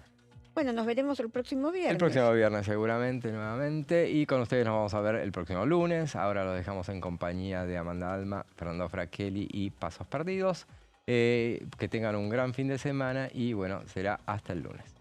Bueno, nos veremos el próximo viernes.
El próximo viernes seguramente, nuevamente. Y con ustedes nos vamos a ver el próximo lunes. Ahora lo dejamos en compañía de Amanda Alma, Fernando Fracchelli y Pasos Perdidos. Que tengan un gran fin de semana y bueno, será hasta el lunes.